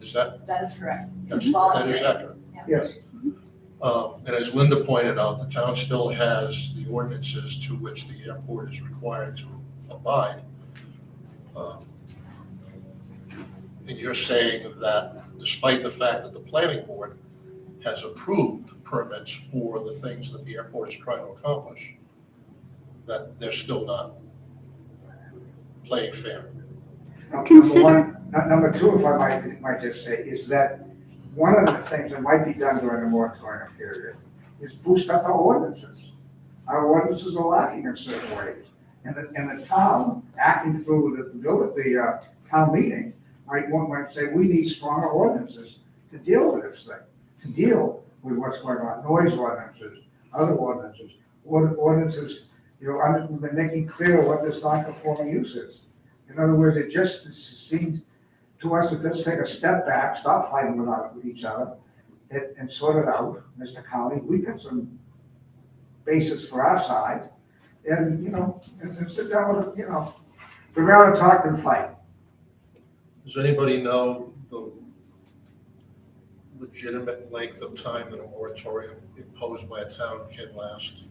Is that, That is correct. that is Voluntary. accurate? Yes, And as Linda pointed out, the town still has the ordinances to which the airport is required to abide. And you're saying that despite the fact that the planning board has approved permits for the things that the airport is trying to accomplish, that they're still not playing fair. Consider- Number two, if I might just say, is that one of the things that might be done during the moratorium period is boost up our ordinances. Our ordinances are lacking in certain ways. And the town, acting through the town meeting, might say, we need stronger ordinances to deal with this thing, to deal with what's going on, noise ordinances, other ordinances, ordinances, making clear what this non-conforming use is. In other words, it just seemed to us to just take a step back, stop fighting with each other, and sort it out, Mr. County. We got some basis for our side, and, and sit down with, we'd rather talk than fight. Does anybody know the legitimate length of time that a moratorium imposed by a town can last?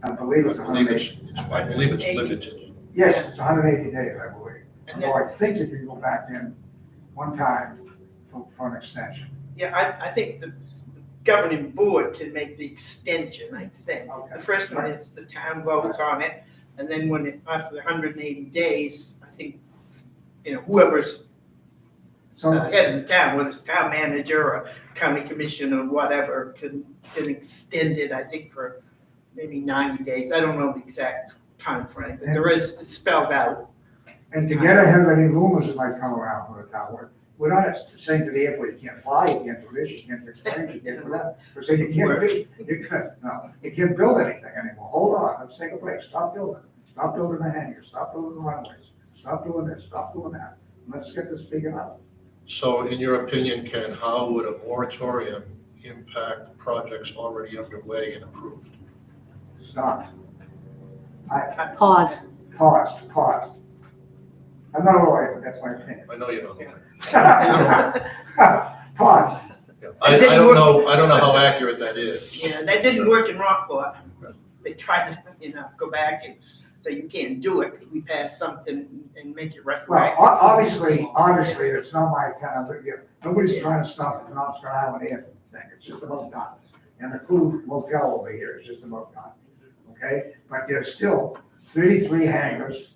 I believe it's 180. I believe it's limited. Yes, it's 180 days, I believe. Although I think you can go back in one time for an extension. Yeah, I think the governing board can make the extension, I think. Okay. The first one is the town votes on it, and then after the 180 days, I think, whoever's So, head of the town, whether it's town manager or county commission or whatever, can extend it, I think, for maybe 90 days. I don't know the exact time frame, but there is it's spelled out. and to get ahead of any rumors that might come around from the town, we're not saying to the airport, you can't fly, you can't do this, you can't fix things, you can't do that. We're saying you can't build anything anymore. Hold on, let's take a break, stop building the hangars, stop building the runways, stop doing this, stop doing that. Let's get this figured out. So in your opinion, Ken, how would a moratorium impact projects already underway and approved? Stop. Pause. Pause. I'm not a lawyer, but that's my opinion. I know you don't. Pause. Yeah. I don't know how accurate that is. Yeah, that didn't work in Rockport. They tried to, go back and say you can't do it because we passed something and make it right. Well, obviously, it's not my town, but nobody's trying to stop the Penobscot Island Air thing, it's just about done. And the Crew Motel over here is just about done, okay? But there's still 33 hangars,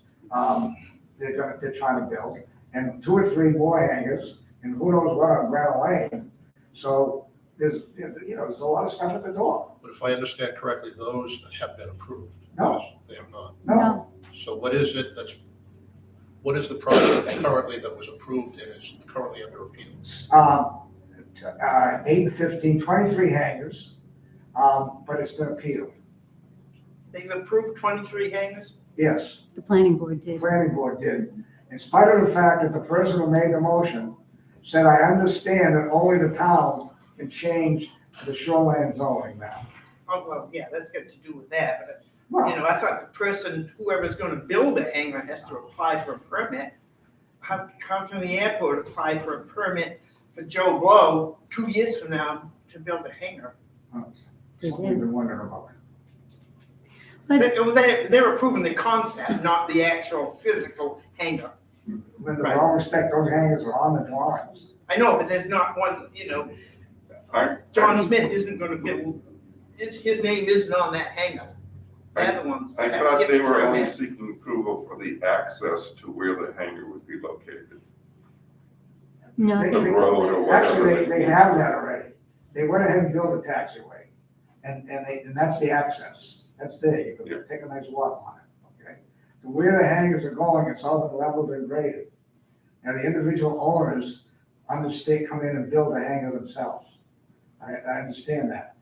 they're trying to build, and 2 or 3 more hangars, and who knows what on Granite Lane. So there's a lot of stuff at the door. But if I understand correctly, those have been approved. No. They have not. No, So what is the project currently that was approved and is currently under appeal? 8 and 15, 23 hangars, but it's been appealed. They've approved 23 hangars? Yes. The planning board The did. planning board did, in spite of the fact that the person who made the motion said, I understand that only the town can change the shoreline zoning now. Oh, well, yeah, that's got to do with that, but, Well, I thought the person, whoever's gonna build a hangar has to apply for a permit. How can the airport apply for a permit for Joe Blow 2 years from now to build a hangar? They something we've did. been wondering about. But They're approving the concept, not the actual physical hangar. With all respect, those hangars are on the drawings. I know, but there's not one, John Smith isn't gonna build, his name isn't on that hangar. They're the ones. I that have to thought get they the were only permit. seeking approval for the access to where the hangar would be located. no, They- The road or Actually, whatever. they have that already. They went ahead and built a taxiway, and that's the access. That's there, you can take a nice walk on it, okay? To where the hangars are going, it's all been leveled and graded. Now, the individual owners under state come in and build a hangar themselves. I understand that.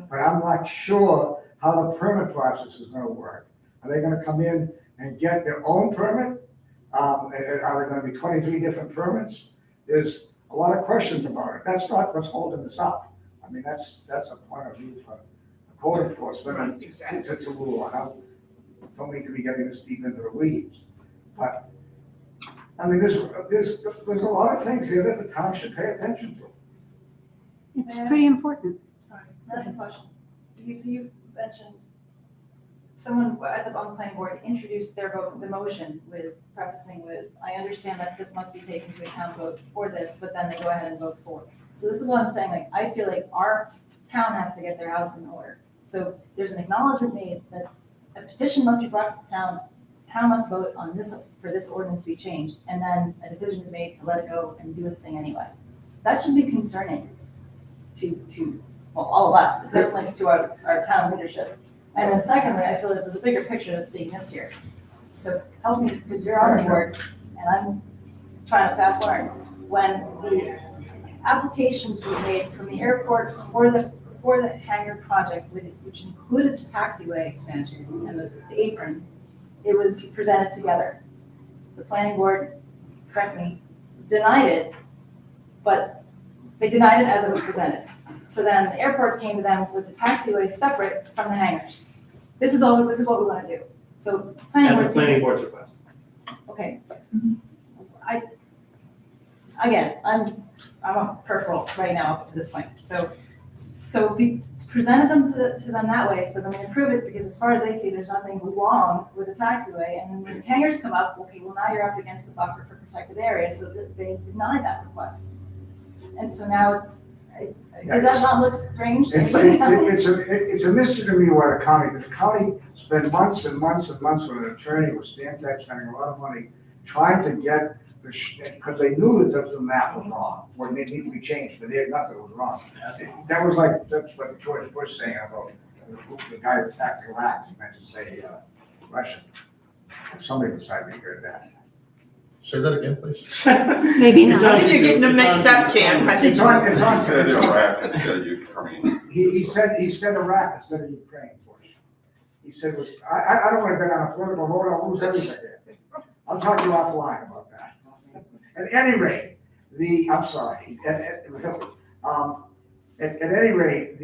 But I'm not sure how the permit process is gonna work. Are they gonna come in and get their own permit? Are there gonna be 23 different permits? there's a lot of questions about it. That's not what's holding this up. I mean, that's a point of view for code enforcement and to rule on. I don't need to be getting this deep into the weeds. But, I mean, there's a lot of things here that the town should pay attention to. It's pretty important. Sorry, that's a question. You mentioned someone at the, on the planning board introduced their vote, the motion with prefacing with, I understand that this must be taken to a town vote for this, but then they go ahead and vote for. So this is what I'm saying, like, I feel like our town has to get their house in order. So there's an acknowledgement made that a petition must be brought to the town must vote on this, for this ordinance to be changed, and then a decision is made to let it go and do its thing anyway. That should be concerning to well, all of us, but definitely to our town leadership. And then secondly, I feel that there's a bigger picture that's being missed here. So help me, because you're on the board, and I'm trying to fast learn. When the applications were made from the airport for the hangar project, which included the taxiway expansion and the apron, it was presented together. The planning board, correct me, denied it, but they denied it as it was presented. So then the airport came to them with the taxiway separate from the hangars. This is what we want to do. So planning At board the planning sees, board's request. okay. I'm a peripheral right now up to this point. So we presented them to them that way, so then we approve it, because as far as they see, there's nothing wrong with the taxiway. And then when the hangars come up, okay, well, now you're up against the buffer for protected areas, so they denied that request. And so now does that not look strange to anybody else? It's a mystery to me why the county spent months and months and months with an attorney, with Stantec, spending a lot of money trying to get because they knew that the map was wrong, or it needed to be changed, but they had nothing that was wrong. That was like, that's what George Bush saying about the guy who attacked Iraq, he meant to say Russian. Somebody beside me heard that. Say that again, please. Maybe It's not. on I think you're getting them mixed up, Ken. I think It's on, it's on. He said Iraq instead of Ukraine. He said Iraq instead of Ukraine, Bush. He said, I don't want to go down a political road, I'll lose everything here. I'll talk to you offline about that. At any rate, I'm sorry, at any rate,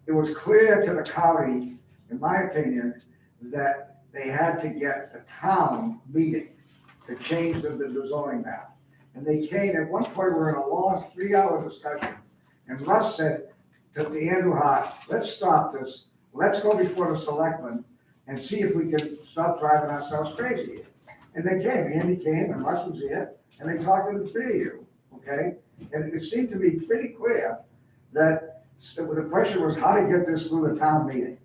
it was clear to the county, in my opinion, that they had to get the town meeting to change the zoning map. And they came, at one point, we were in a long 3-hour discussion, and Russ said to Andrew Hart, let's stop this, let's go before the selectmen and see if we can stop driving ourselves crazy here. And they came, Andy came, and Russ was here, and they talked to the three of you, okay? And it seemed to be pretty clear that the question was how to get this through the town meeting.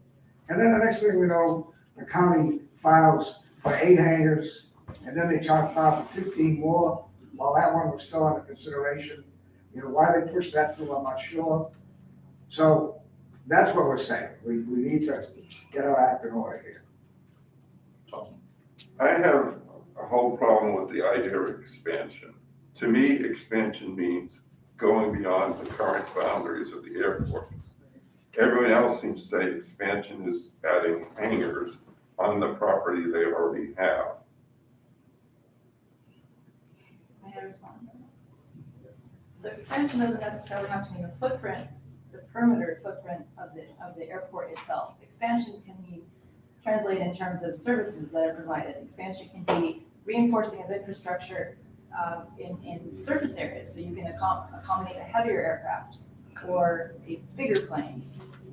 And then the next thing we know, the county files for 8 hangars, and then they try to file for 15 more, while that one was still under consideration. You know, why they pushed that through, I'm not sure. So that's what we're saying. We need to get our act in order here. I have a whole problem with the idea of expansion. To me, expansion means going beyond the current boundaries of the airport. Everyone else seems to say expansion is adding hangars on the property they already have. May I respond? So expansion doesn't necessarily have to mean the footprint, the perimeter footprint of the airport itself. Expansion can be translated in terms of services that are provided. Expansion can be reinforcing of infrastructure in surface areas, so you can accommodate a heavier aircraft or a bigger plane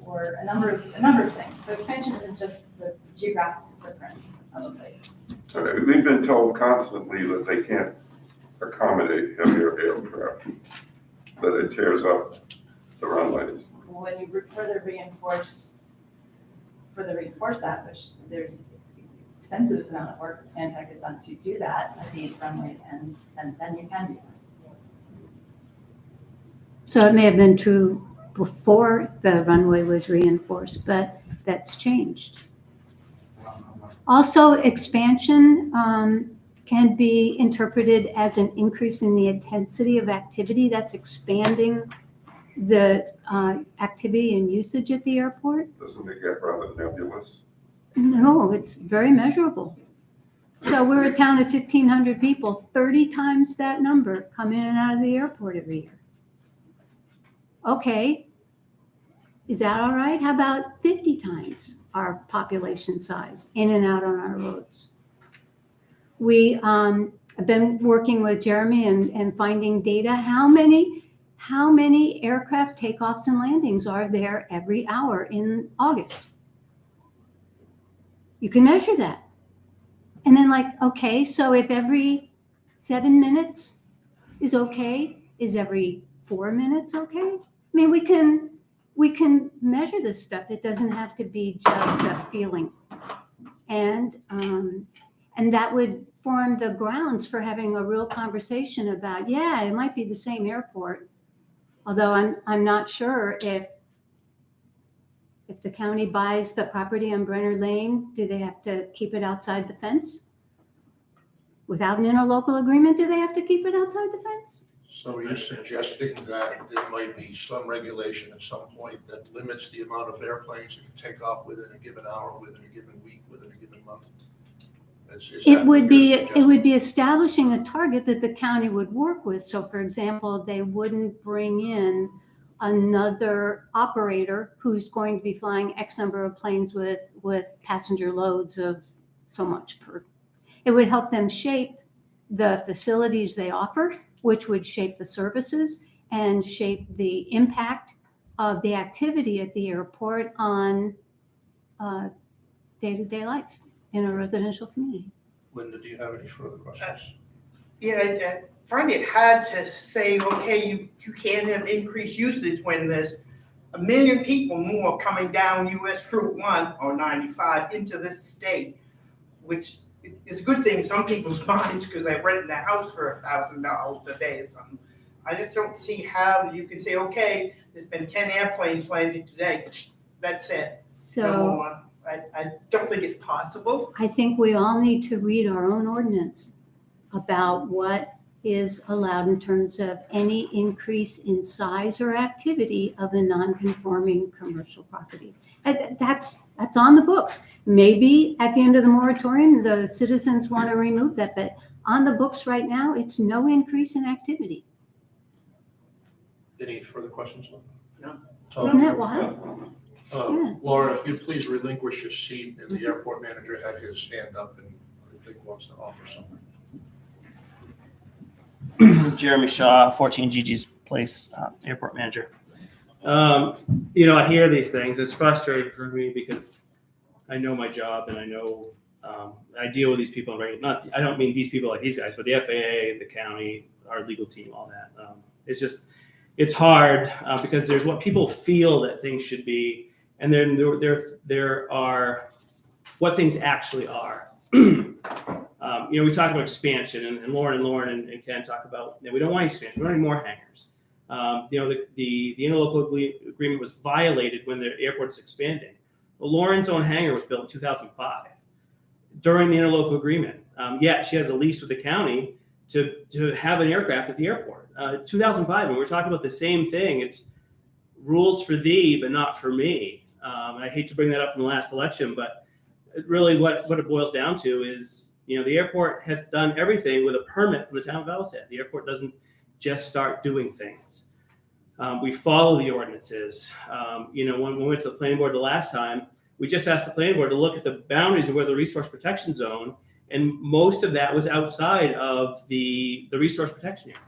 or a number of things. So expansion isn't just the geographical footprint of a place. We've been told constantly that they can't accommodate heavier aircraft, that it tears up the runways. When you further reinforce that, which there's extensive amount of work that Stantec has done to do that as the runway ends, and then you can do that. So it may have been true before the runway was reinforced, but that's changed. Also, expansion can be interpreted as an increase in the intensity of activity. That's expanding the activity and usage at the airport. Doesn't it get rather nebulous? No, it's very measurable. So we're a town of 1,500 people, 30 times that number come in and out of the airport every year. Okay, is that all right? How about 50 times our population size in and out on our roads? We have been working with Jeremy and finding data. How many aircraft takeoffs and landings are there every hour in August? You can measure that. And then okay, so if every 7 minutes is okay, is every 4 minutes okay? I mean, we can measure this stuff. It doesn't have to be just a feeling. And that would form the grounds for having a real conversation about, yeah, it might be the same airport. Although I'm not sure if the county buys the property on Brenner Lane, do they have to keep it outside the fence? Without an interlocal agreement, do they have to keep it outside the fence? So are you suggesting that there might be some regulation at some point that limits the amount of airplanes that can take off within a given hour, within a given week, within a given month? It would be establishing a target that the county would work with. So for example, they wouldn't bring in another operator who's going to be flying X number of planes with passenger loads of so much per. It would help them shape the facilities they offer, which would shape the services and shape the impact of the activity at the airport on day-to-day life in a residential community. Linda, do you have any further questions? Yeah, I find it hard to say, okay, you can't have increased usage when there's 1 million people more coming down US Route 1 or 95 into this state, which is a good thing in some people's minds because they're renting a house for $1,000 a day or something. I just don't see how you can say, okay, there's been 10 airplanes landed today. That's it. So No more. I don't think it's possible. I think we all need to read our own ordinance about what is allowed in terms of any increase in size or activity of a non-conforming commercial property. And that's on the books. Maybe at the end of the moratorium, the citizens want to remove that, but on the books right now, it's no increase in activity. Any further questions? No. Isn't that wild? Yeah. Laura, if you please relinquish your seat, and the airport manager had his hand up and I think wants to offer something. Jeremy Shaw, 14 Gigi's Place, airport manager. I hear these things. It's frustrating for me because I know my job and I know I deal with these people. I don't mean these people like these guys, but the FAA, the county, our legal team, all that. It's hard because there's what people feel that things should be, and then there are what things actually are. We talk about expansion, and Lauren and Ken talk about we don't want expansion. We don't need more hangars. The interlocal agreement was violated when the airport is expanding. The Lauren's own hangar was built in 2005 during the interlocal agreement. Yet she has a lease with the county to have an aircraft at the airport. 2005, and we're talking about the same thing. It's rules for thee, but not for me. And I hate to bring that up in the last election, but really what it boils down to is, the airport has done everything with a permit from the town of Velstead. The airport doesn't just start doing things. We follow the ordinances. When we went to the planning board the last time, we just asked the planning board to look at the boundaries of where the resource protection zone, and most of that was outside of the resource protection area.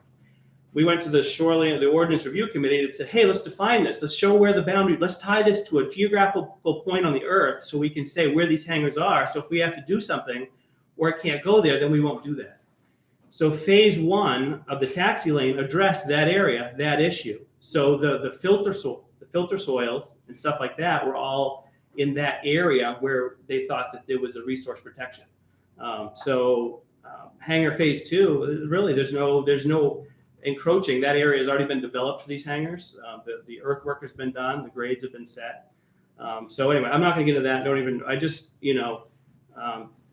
We went to the ordinance review committee and said, hey, let's define this. Let's show where the boundary, let's tie this to a geographical point on the earth so we can say where these hangars are. So if we have to do something or it can't go there, then we won't do that. So phase 1 of the taxi lane addressed that area, that issue. So the filter soils and stuff like that were all in that area where they thought that there was a resource protection. Hangar phase 2, really, there's no encroaching. That area has already been developed for these hangars. The earthwork has been done. The grades have been set. Anyway, I'm not going to get into that.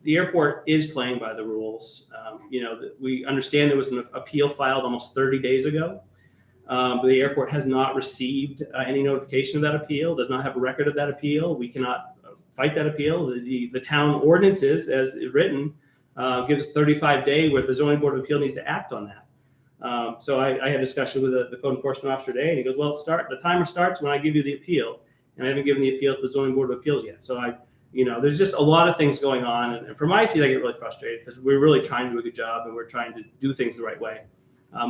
The airport is playing by the rules. We understand there was an appeal filed almost 30 days ago. But the airport has not received any notification of that appeal, does not have a record of that appeal. We cannot fight that appeal. The town ordinances, as written, gives 35-day where the zoning board of appeal needs to act on that. So I had a discussion with the code enforcement officer today, and he goes, well, the timer starts when I give you the appeal, and I haven't given the appeal to the zoning board of appeals yet. So there's just a lot of things going on, and from my seat, I get really frustrated because we're really trying to do a good job, and we're trying to do things the right way.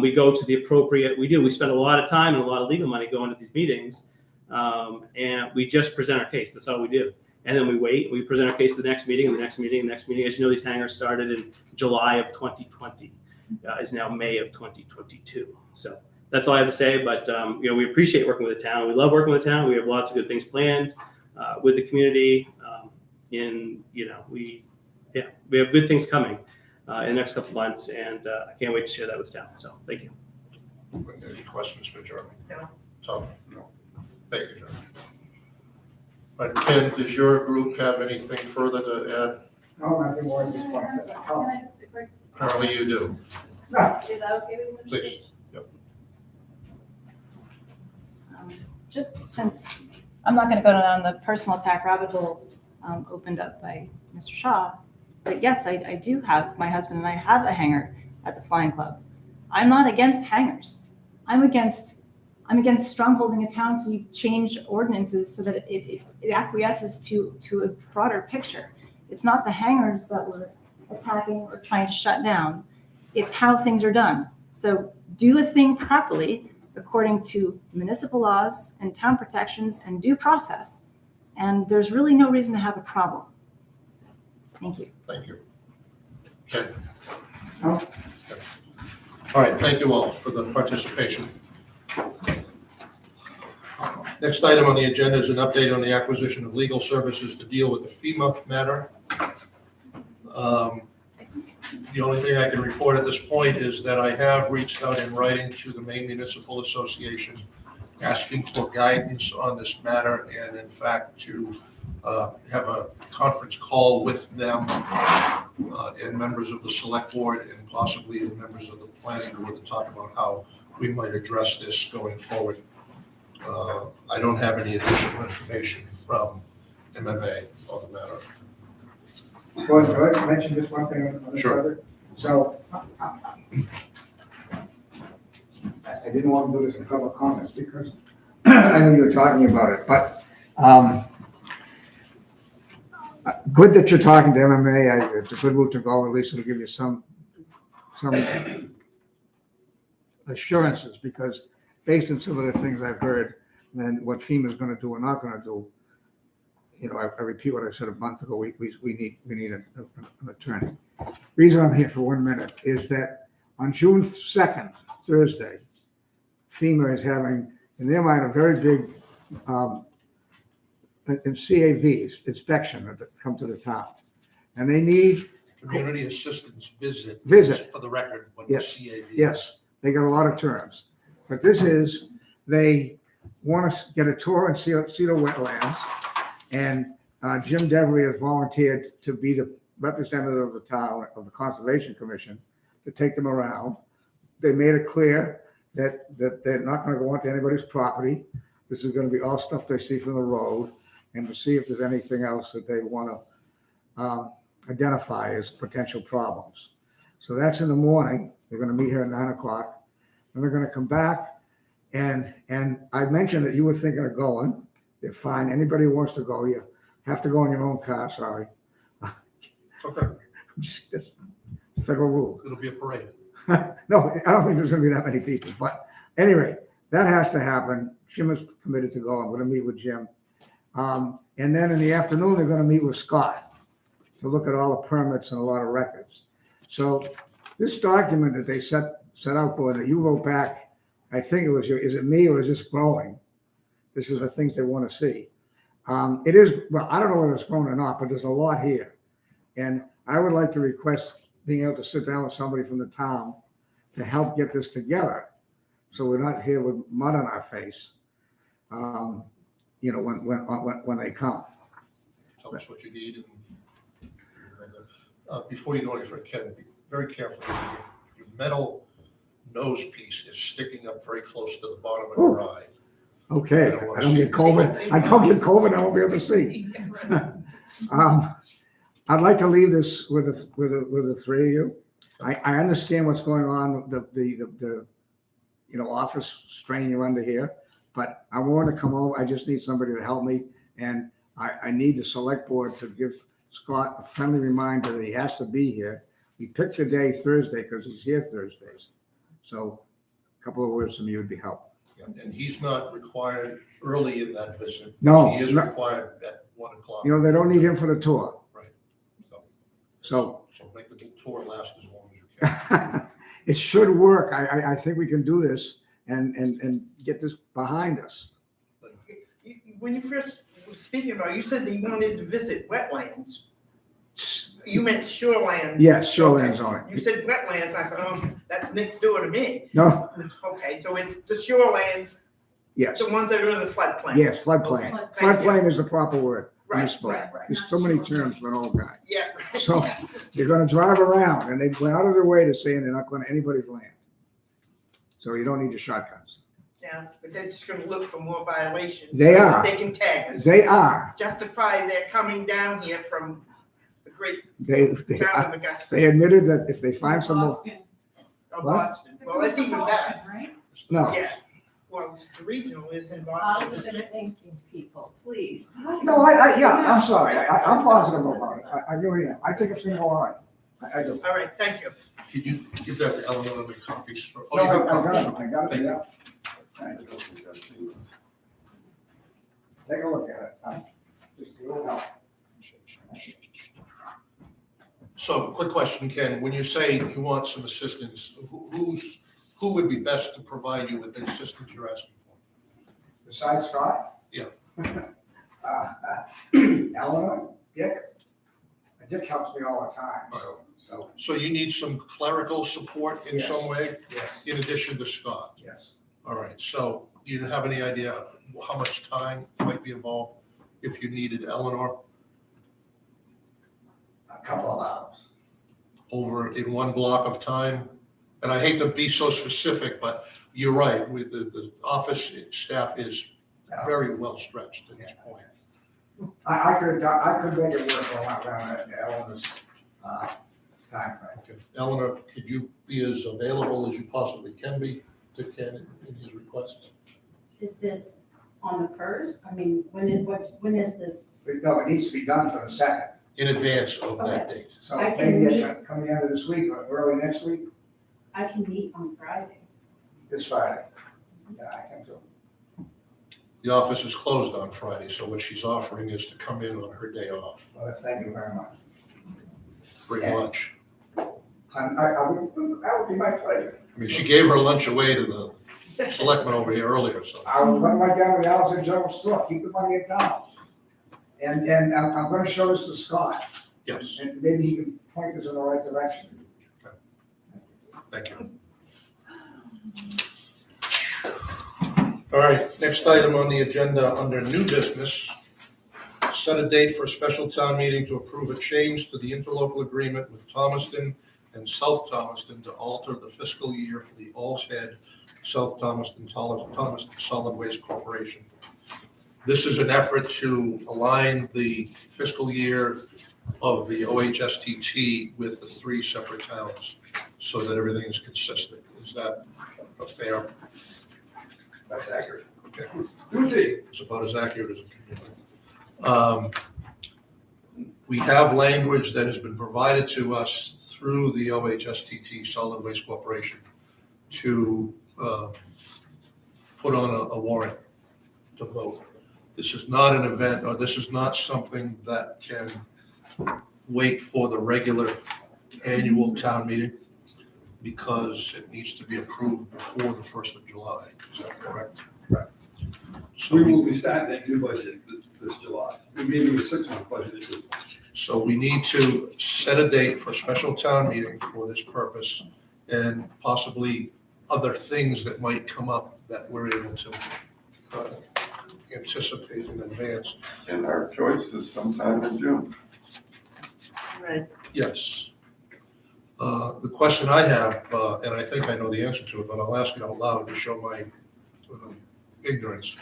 We go to the appropriate, we spend a lot of time and a lot of legal money going to these meetings, and we just present our case. That's all we do. And then we wait, we present our case to the next meeting, and the next meeting, and the next meeting. As you know, these hangars started in July of 2020, is now May of 2022. So that's all I have to say, but we appreciate working with the town. We love working with the town. We have lots of good things planned with the community. We have good things coming in the next couple of months, and I can't wait to share that with the town. So thank you. Any questions for Jeremy? No. Tom? No. Thank you, Jeremy. All right, Ken, does your group have anything further to add? No, nothing more at this point. Can I just a quick, Apparently you do. No. is that okay with you, Mr. Please. Page? Yep. Just since I'm not going to go down the personal attack rabbit hole opened up by Mr. Shaw, but yes, I do have, my husband and I have a hangar at the Flying Club. I'm not against hangars. I'm against strongholding a town, so you change ordinances so that it acquiesces to a broader picture. It's not the hangars that we're attacking or trying to shut down. It's how things are done. So do a thing properly according to municipal laws and town protections and due process. And there's really no reason to have a problem. So, thank you. Thank you. Ken? No. All right, thank you all for the participation. Next item on the agenda is an update on the acquisition of legal services to deal with the FEMA matter. The only thing I can report at this point is that I have reached out in writing to the Maine Municipal Association asking for guidance on this matter, and in fact to have a conference call with them and members of the select board and possibly even members of the planning board to talk about how we might address this going forward. I don't have any additional information from MMA on the matter. Well, George, mention just one thing on this Sure. subject. So, I didn't want to do this in public comments because I know you were talking about it, but, good that you're talking to MMA. It's a good route to go. At least it'll give you some assurances, because based on some of the things I've heard and what FEMA is going to do or not going to do, I repeat what I said a month ago. We need an attorney. Reason I'm here for 1 minute is that on June 2nd, Thursday, FEMA is having, in their mind, a very big CAVs, inspection that come to the town. And they need Community assistance visit. Visit. For the record, what Yes. the CAV is. Yes, they got a lot of terms. But this is, they want to get a tour and see the wetlands. And Jim Devery has volunteered to be the representative of the town, of the Conservation Commission, to take them around. They made it clear that they're not going to go onto anybody's property. This is going to be all stuff they see from the road, and to see if there's anything else that they want to identify as potential problems. So that's in the morning. They're going to meet here at 9 o'clock, and they're going to come back. And I mentioned that you were thinking of going. They're fine. Anybody who wants to go, you have to go in your own car. Sorry. Okay, It's federal rule. it'll be a parade. No, I don't think there's going to be that many people. But anyway, that has to happen. Jim is committed to go. I'm going to meet with Jim. And then in the afternoon, they're going to meet with Scott to look at all the permits and a lot of records. So this document that they set out for, that you wrote back, I think it was is it me or is this growing? This is the things they want to see. It is, well, I don't know whether it's grown or not, but there's a lot here. And I would like to request being able to sit down with somebody from the town to help get this together, so we're not here with mud on our face, when they come. Tell us what you need. And before you go any further, Ken, be very careful. Your metal nose piece is sticking up very close to the bottom of your eye. Okay, I don't get COVID. I won't be able to see. I'd like to leave this with the three of you. I understand what's going on, the office strain you're under here, but I want to come over. I just need somebody to help me. And I need the select board to give Scott a friendly reminder that he has to be here. We picked the day Thursday because he's here Thursdays. So a couple of words from you would be helpful. Yeah, and he's not required early in that visit. No, He is no. required at 1 o'clock. They don't need him for the tour. So make the tour last as long as you can. It should work. I think we can do this and get this behind us. When you first were speaking about, you said that you wanted to visit wetlands. You meant shoreline. Yes, shoreline zoning. You said wetlands, I thought, that's next door to me. No, Okay, so it's the shoreline, yes, the ones that are in the floodplain. yes, floodplain. Okay, thank you. Floodplain is the proper word. You Right, spoke. right, right. There's so many terms for an old guy. Yeah. right. So you're gonna drive around and they went out of their way to saying they're not going to anybody's land. So you don't need your shotguns. Yeah, but they're just gonna look for more violations. They so are. that They can tag us. They are. Justify their coming down here from the great They town of Augusta they admitted that if they find someone, or What? Boston. Well, that's even better. no. Yeah. Well, the regional is in Positive Boston. thinking, people, please. No, I'm sorry. I'm positive about it. I really am. I think it's gonna go all right. I do. All right, thank you. Could you give that to Eleanor and make copies? For- No, you have copies. I got it, Thank you. yeah. Thank you. Take a look at it. Just a little help. So, quick question, Ken, when you say you want some assistance, who would be best to provide you with the assistance you're asking for? Besides Scott? Yeah. Eleanor, Dick. Dick helps me all the time, so, So you need some clerical support in Yes. some way, yes, in addition to Scott? yes. All right, so do you have any idea how much time might be involved if you needed Eleanor A couple of hours. over in one block of time? And I hate to be so specific, but you're right, with the office staff is very well stretched at this point. I could make it work around Eleanor's timeframe. Okay. Eleanor, could you be as available as you possibly can be to Ken in his requests? Is this on the first? I mean, when is this? No, it needs to be done for the second. In advance of that date. So I can maybe meet- come the end of this week or early next week, I can meet on Friday. this Friday. Yeah, I can too. The office is closed on Friday, so what she's offering is to come in on her day off, Well, thank you very much. bring Yeah. lunch. That would be my pleasure. I mean, she gave her lunch away to the selectmen over here earlier, so. I will run right down to the Allison General Store, keep the money in town. And I'm gonna show this to Scott, Yes, and maybe he can point us in the right direction. thank you. All right, next item on the agenda under new business. Set a date for a special town meeting to approve a change to the interlocal agreement with Thomaston and South Thomaston to alter the fiscal year for the All's Head South Thomaston Solid Waste Corporation. This is an effort to align the fiscal year of the OHSTT with the three separate towns so that everything is consistent. Is that a fair? That's accurate. Okay. Indeed. It's about as accurate as it can be. We have language that has been provided to us through the OHSTT Solid Waste Corporation to put on a warrant to vote. This is not an event, or this is not something that can wait for the regular annual town meeting because it needs to be approved before the 1st of July. Is that correct? Right. So We will be starting a new budget this July. We're meeting a 6-month budget. So we need to set a date for a special town meeting for this purpose and possibly other things that might come up that we're able to anticipate in advance. And our choice is sometime in June. Right. Yes. The question I have, and I think I know the answer to it, but I'll ask it out loud to show my ignorance.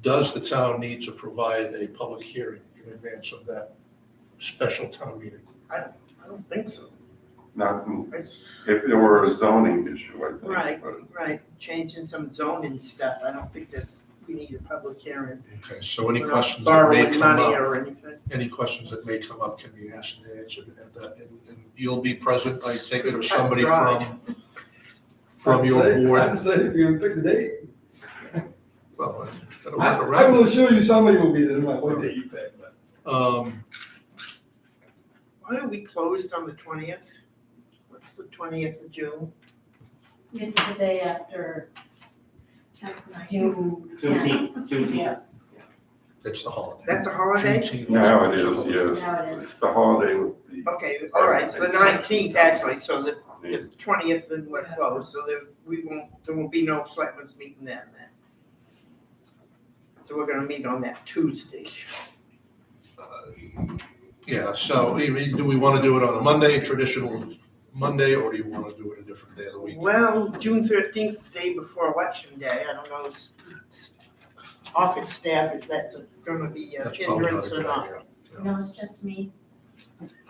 Does the town need to provide a public hearing in advance of that special town meeting? I don't think so. Not, It's, if there were a zoning issue, I think. right, but- right, changing some zoning stuff, I don't think we need a public hearing. Okay, so any We're not questions that may borrowing come money up, or anything. any questions that may come up can be asked and answered at that, and you'll be present, I take it, or somebody from your I board? have to say, if you pick the date, Well, gotta work I around will it. assure you somebody will be there, no matter what day you pick, but. Why are we closed on the 20th? What's the 20th of June? It's the day after June 10th. Yeah, It's the holiday. That's a holiday? Juneteenth Now it is, holiday. yes. now it is. It's the holiday with the. Okay, all right, so the 19th actually, so the 20th then we're closed, so there won't be no selectmen's meeting then. So we're gonna meet on that Tuesday. Yeah, so do we want to do it on a Monday, traditional Monday, or do you want to do it a different day of the week? Well, June 13th, the day before election day, I don't know, it's office staff, if that's gonna be a That's probably not a hindrance or good not. idea. no, it's just me.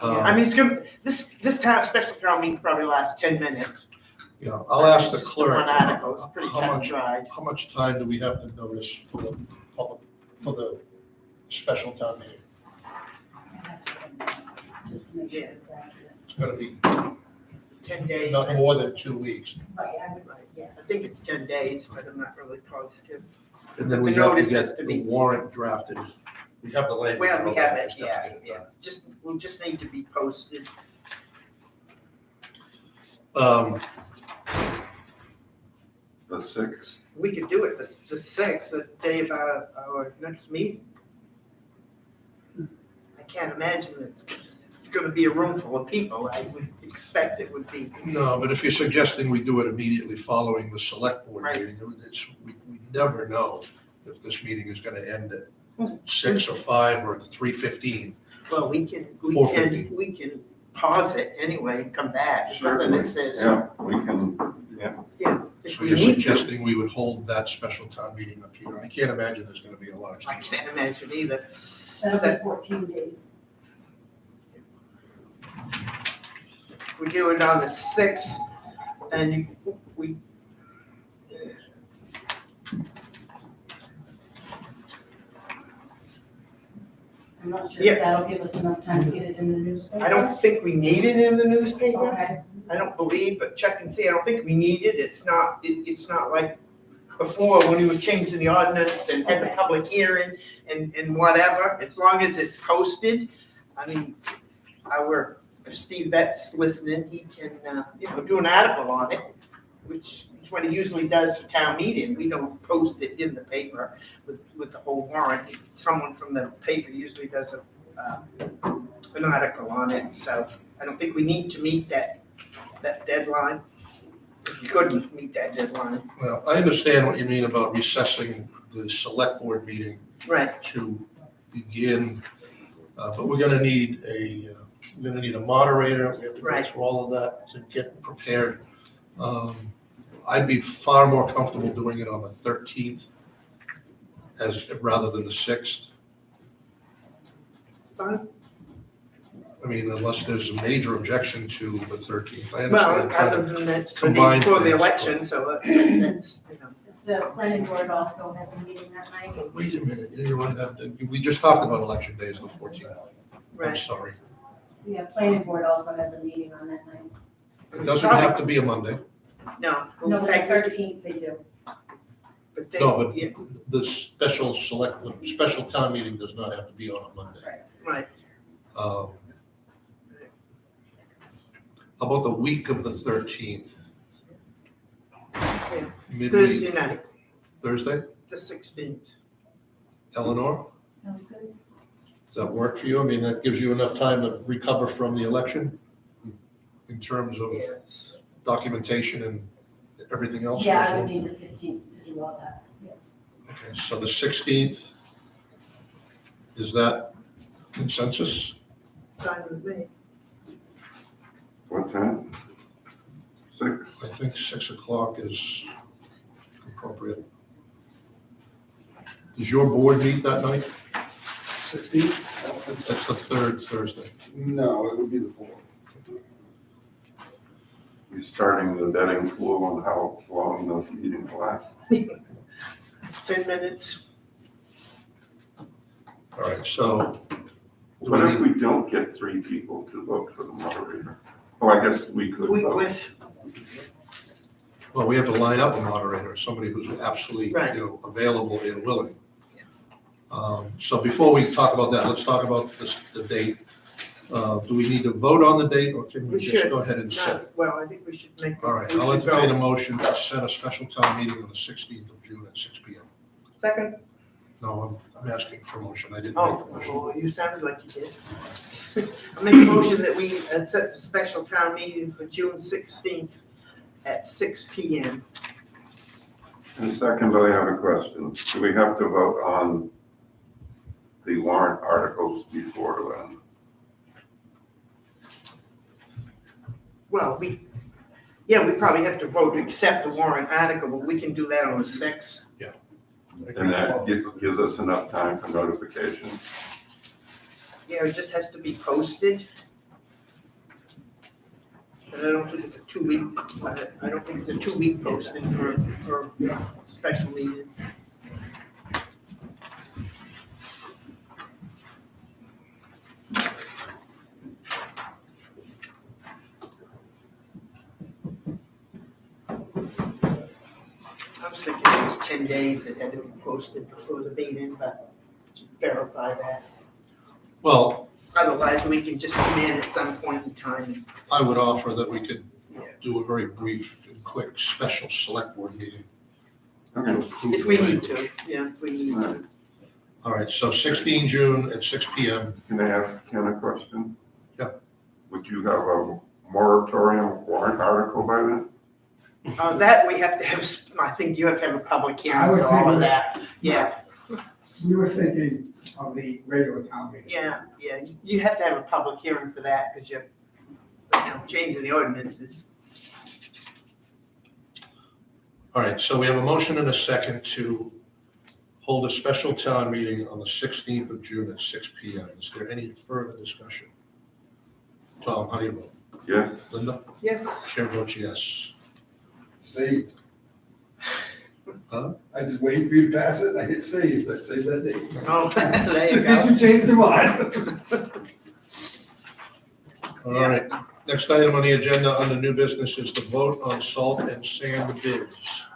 I mean, it's gonna, this town, special town meeting probably lasts 10 minutes. Yeah, I'll ask the Just clerk, One article, it's pretty how cut and much, dried. how much time do we have to notice for the public, for the special town meeting? Just to make sure it's accurate. It's gonna be 10 days. not more than 2 weeks. Right, I would, yeah. I think it's 10 days, but I'm not really positive. And then we The have to notice has get to the be- warrant drafted. We have the language. Well, we already, have it, just have yeah, to get it yeah. done. We'll just need to be posted. The 6th. We could do it the 6th, the day of our next meeting. I can't imagine it's gonna be a room full of people. I would expect it would be. No, but if you're suggesting we do it immediately following the select board Right. meeting, we never know if this meeting is gonna end at 6 or 5 or 3:15. Well, we can 4:50. pause it anyway and come back. It's nothing that says. Yeah, we can, if So we you're need to. suggesting we would hold that special town meeting up here? I can't imagine there's gonna be a large. I can't imagine either. That'll be 14 days. If we do it on the 6th, then we. I'm not sure Yeah. if that'll give us enough time to get it in the newspaper. I don't think we need it in the newspaper. Okay, I don't believe, but check and see. I don't think we need it. It's not like before when we were changing the ordinance and had the public hearing and whatever. As long as it's posted, I mean, if Steve Betts listening, he can, do an article on it, which is what he usually does for town meeting. We don't post it in the paper with the whole warrant. Someone from the paper usually does an article on it. So I don't think we need to meet that deadline. If you couldn't meet that deadline. Well, I understand what you mean about recessing the select board meeting Right. to begin, but we're gonna need a moderator. We have to go Right. through all of that to get prepared. I'd be far more comfortable doing it on the 13th rather than the 6th. Fine. I mean, unless there's a major objection to the 13th. I Well, understand trying other to than that's the day combine before the things, election, so that's, since the planning board also has a meeting that night. but wait a minute, you're right. We just talked about election day is the 14th. I'm right. sorry. Yeah, planning board also has a meeting on that night. It doesn't have to be a Monday. No. No, in but fact, the 13th they do. but they, No, but yeah, the special town meeting does not have to be on a Monday. right. How about the week of the 13th? Yeah. Midweek, Thursday night, Thursday? the 16th. Eleanor, Sounds good. does that work for you? I mean, that gives you enough time to recover from the election in terms of Yes. documentation and everything else? Yeah, I would need the 15th to do all that. Yeah. Okay, so the 16th, is that consensus? Fine with me. what time? 6? I think 6 o'clock is appropriate. Does your board meet that night? 16th? That's the third Thursday. No, it would be the 4th. We're starting the betting pool on how long the meeting will last. 10 minutes. All right, so What if we don't get 3 people to vote for the moderator? Oh, I guess we could We vote. with, well, we have to line up a moderator, somebody who's absolutely, Right. available and willing. So before we talk about that, let's talk about the date. Do we need to vote on the date, or can we We just should. go ahead and set it? well, I think we should make. All right, we I'll should go. entertain a motion to set a special town meeting on the 16th of June at 6 PM. Second. No, I'm asking for a motion, I didn't make the Oh, motion. well, you sounded like you did. I make a motion that we set the special town meeting for June 16th at 6 PM. And second, I have a question. Do we have to vote on the warrant articles before then? Well, we probably have to vote to accept the warrant article, but we can do that on the 6th. And that gives us enough time for notification? Yeah, it just has to be posted. And I don't think it's a 2-week, I don't think it's a 2-week posting for special meeting. I was thinking it was 10 days that had to be posted before the meeting, but verify that. Well, Otherwise, we can just come in at some point in time. I would offer that we could do a very brief and quick special select board meeting. Okay. approve If we the need language. to, yeah, if we need to. All right, so 16 June at 6 PM. Can I ask Ken a question? Yeah. Would you have a moratorium warrant article by then? That we have to have, I think you have to have a public hearing I would for all think- of that. Yeah, We were thinking of the regular town meeting. yeah. You have to have a public hearing for that because you're, changing the ordinances. All right, so we have a motion and a second to hold a special town meeting on the 16th of June at 6 PM. Is there any further discussion? Tom, how do you vote? Yes. Linda? Yes. Chair votes yes. Saved. Huh? I just waited for you to pass it, and I hit save, let's save that date. Oh, there you Did go. you change the mind? All right, next item on the agenda under new business is the vote on salt and sand bids.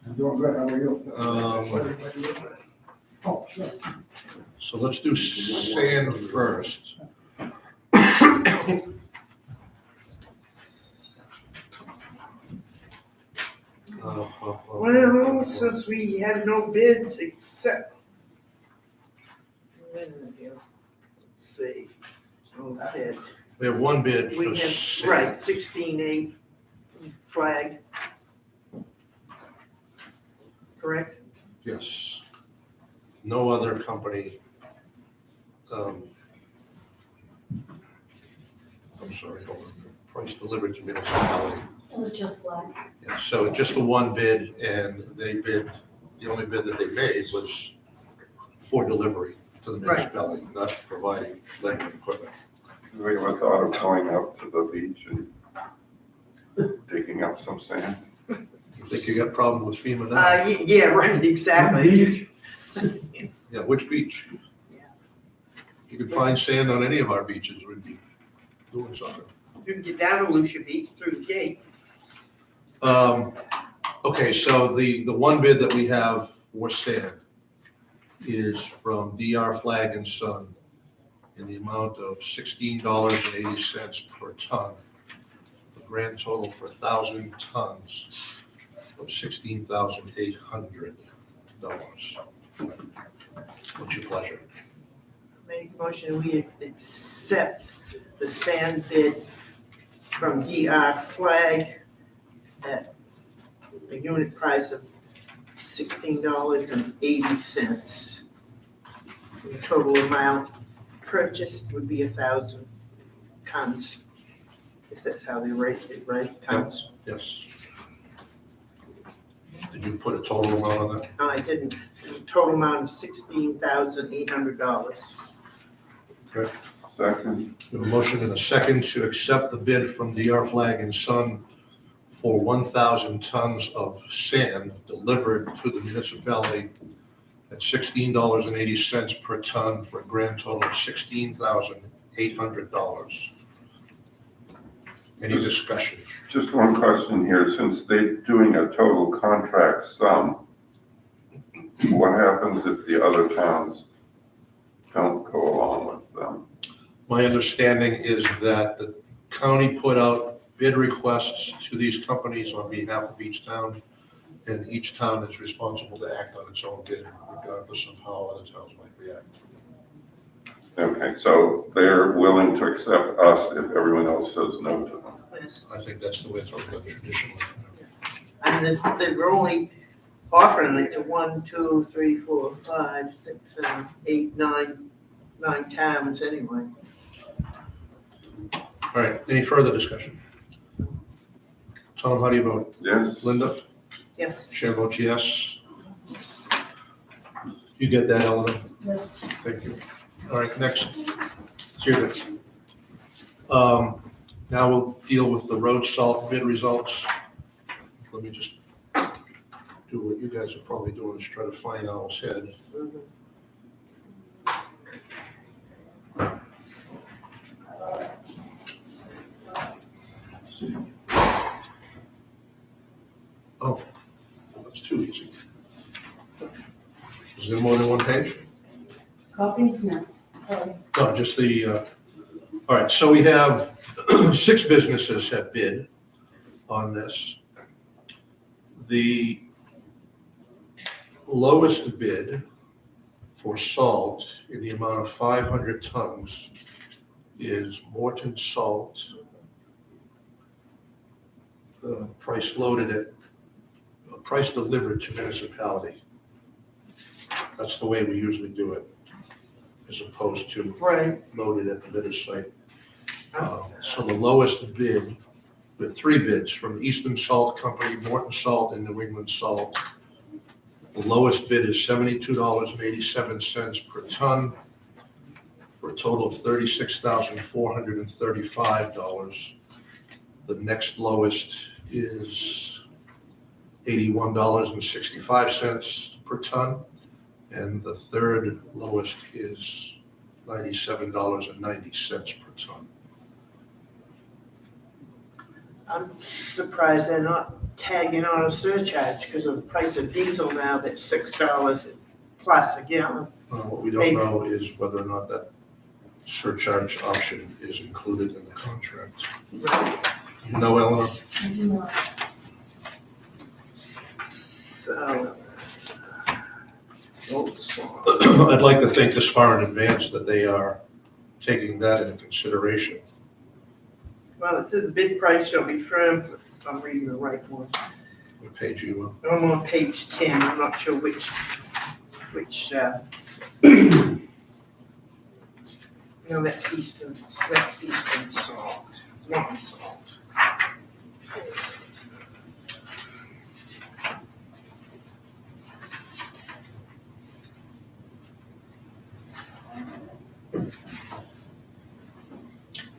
I'm doing good, how are you? Oh, sure. So let's do sand first. Well, since we had no bids except. Let's see. Okay. We have one bid We for have, sand. right, 16A flag. Correct? Yes. No other company. I'm sorry, hold on. Price delivered to municipality. It was just black. Yeah, so just the one bid, and they bid, the only bid that they made was for delivery to the Right. municipality, not providing lead equipment. Have you ever thought of going out to the beach and digging up some sand? You think you got a problem with FEMA now? Yeah, right, exactly. Yeah, which beach? Yeah. You can find sand on any of our beaches, we'd be doing something. You can get down to Lucia Beach through the gate. Okay, so the one bid that we have for sand is from DR Flag and Son in the amount of $16.80 per ton. The grand total for 1,000 tons of $16,800. What's your pleasure? Make a motion, we accept the sand bids from DR Flag at a unit price of $16.80. The total amount purchased would be 1,000 tons. Guess that's how they rate it, right? Tons. Yes. Did you put a total amount on that? No, I didn't. There's a total amount of $16,800. Second, We have a motion and a second to accept the bid from DR Flag and Son for 1,000 tons of sand delivered to the municipality at $16.80 per ton for a grand total of $16,800. Any discussion? just one question here, since they're doing a total contract sum, what happens if the other towns don't go along with them? My understanding is that the county put out bid requests to these companies on behalf of each town, and each town is responsible to act on its own bid regardless of how other towns might react. Okay, so they're willing to accept us if everyone else says no to them. I think that's the way it's been done traditionally. And they were only offering it to 1, 2, 3, 4, 5, 6, 7, 8, 9 towns anyway. All right, any further discussion? Tom, how do you vote? Yes? Linda? Yes. Chair votes yes. You get that, Eleanor? Yes. Thank you. All right, next. Judith. Now we'll deal with the road salt bid results. Let me just do what you guys are probably doing, is try to find Owl's Head. Oh, that's too easy. Is there more than one page? Copy? No. Sorry. No, just the, all right, so we have 6 businesses have bid on this. The lowest bid for salt in the amount of 500 tons is Morton Salt. Price loaded at, price delivered to municipality. That's the way we usually do it, as opposed to Right. loaded at the bidder's site. So the lowest bid, with 3 bids from Eastern Salt Company, Morton Salt, and New England Salt. The lowest bid is $72.87 per ton, for a total of $36,435. The next lowest is $81.65 per ton, and the third lowest is $97.90 per ton. I'm surprised they're not tagging on a surcharge because of the price of diesel now, that's $6 plus a gallon. What we don't know is whether or not that surcharge option is included in the contract. Right. You know, Eleanor? I do not. So. I'd like to think this far in advance that they are taking that into consideration. Well, it says the bid price shall be firm, if I'm reading the right one. What page you on? I'm on page 10, I'm not sure which, no, that's Eastern Salt, Morton Salt.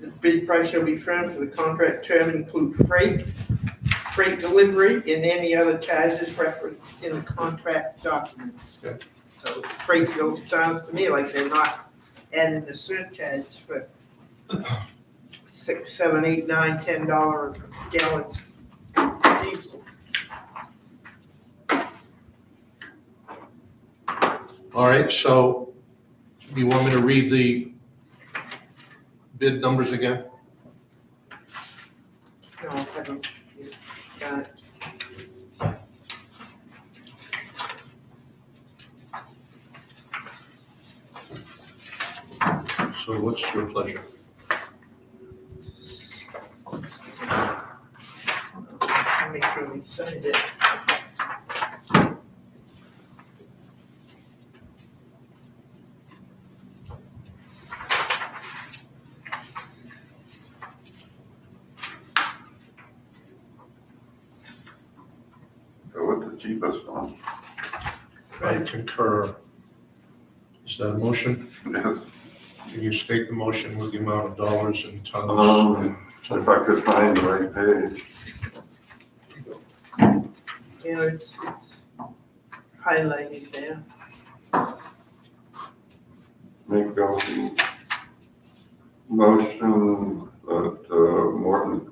The bid price shall be firm for the contract term and include freight delivery, and any other charges referenced in the contract documents. Okay. So freight sounds to me like they're not adding the surcharge for $6, $7, $8, $9, $10 gallons diesel. All right, so do you want me to read the bid numbers again? No, I haven't. Got it. So what's your pleasure? I'll make sure we signed it. cheapest one. I concur. Is that a motion? Yes. Can you state the motion with the amount of dollars and tons? If I could find the right page. You know, it's highlighted there. Make a motion that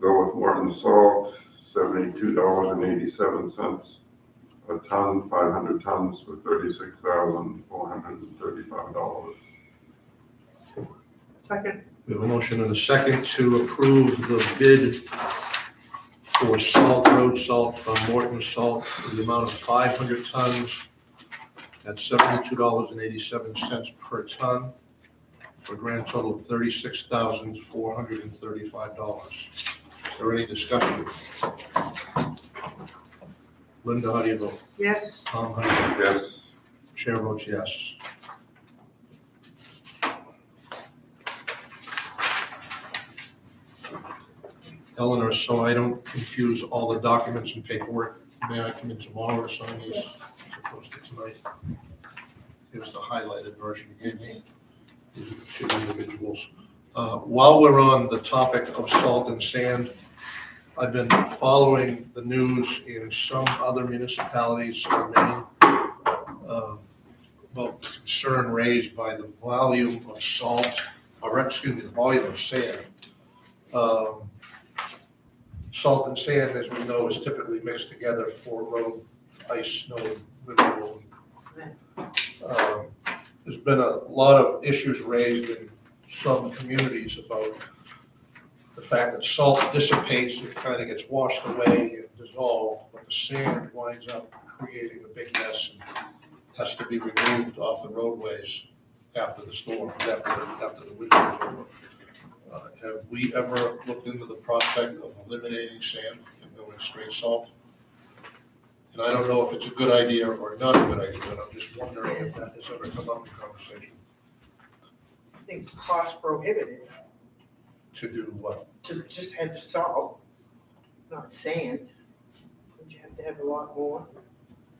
go with Morton Salt, $72.87 a ton, 500 tons for $36,435. Second. We have a motion and a second to approve the bid for salt, road salt from Morton Salt for the amount of 500 tons at $72.87 per ton for a grand total of $36,435. Is there any discussion? Linda, how do you vote? Yes. Tom, how do you vote? Yes. Chair votes yes. Eleanor, so I don't confuse all the documents and paperwork, may I come in tomorrow to sign these? Yes. As opposed to tonight? Here's the highlighted version you gave me. These are the two individuals. While we're on the topic of salt and sand, I've been following the news in some other municipalities in Maine about the concern raised by the volume of salt, or excuse me, the volume of sand. Salt and sand, as we know, is typically mixed together for road, ice, snow, removal. There's been a lot of issues raised in some communities about the fact that salt dissipates, it kind of gets washed away and dissolved, but the sand winds up creating a big mess and has to be removed off the roadways after the storm, after the winter is over. Have we ever looked into the prospect of eliminating sand and going straight salt? And I don't know if it's a good idea or not a good idea, but I'm just wondering if that has ever come up in conversation. I think it's cost prohibitive To do what? to just have salt, not sand. But you have to have a lot more.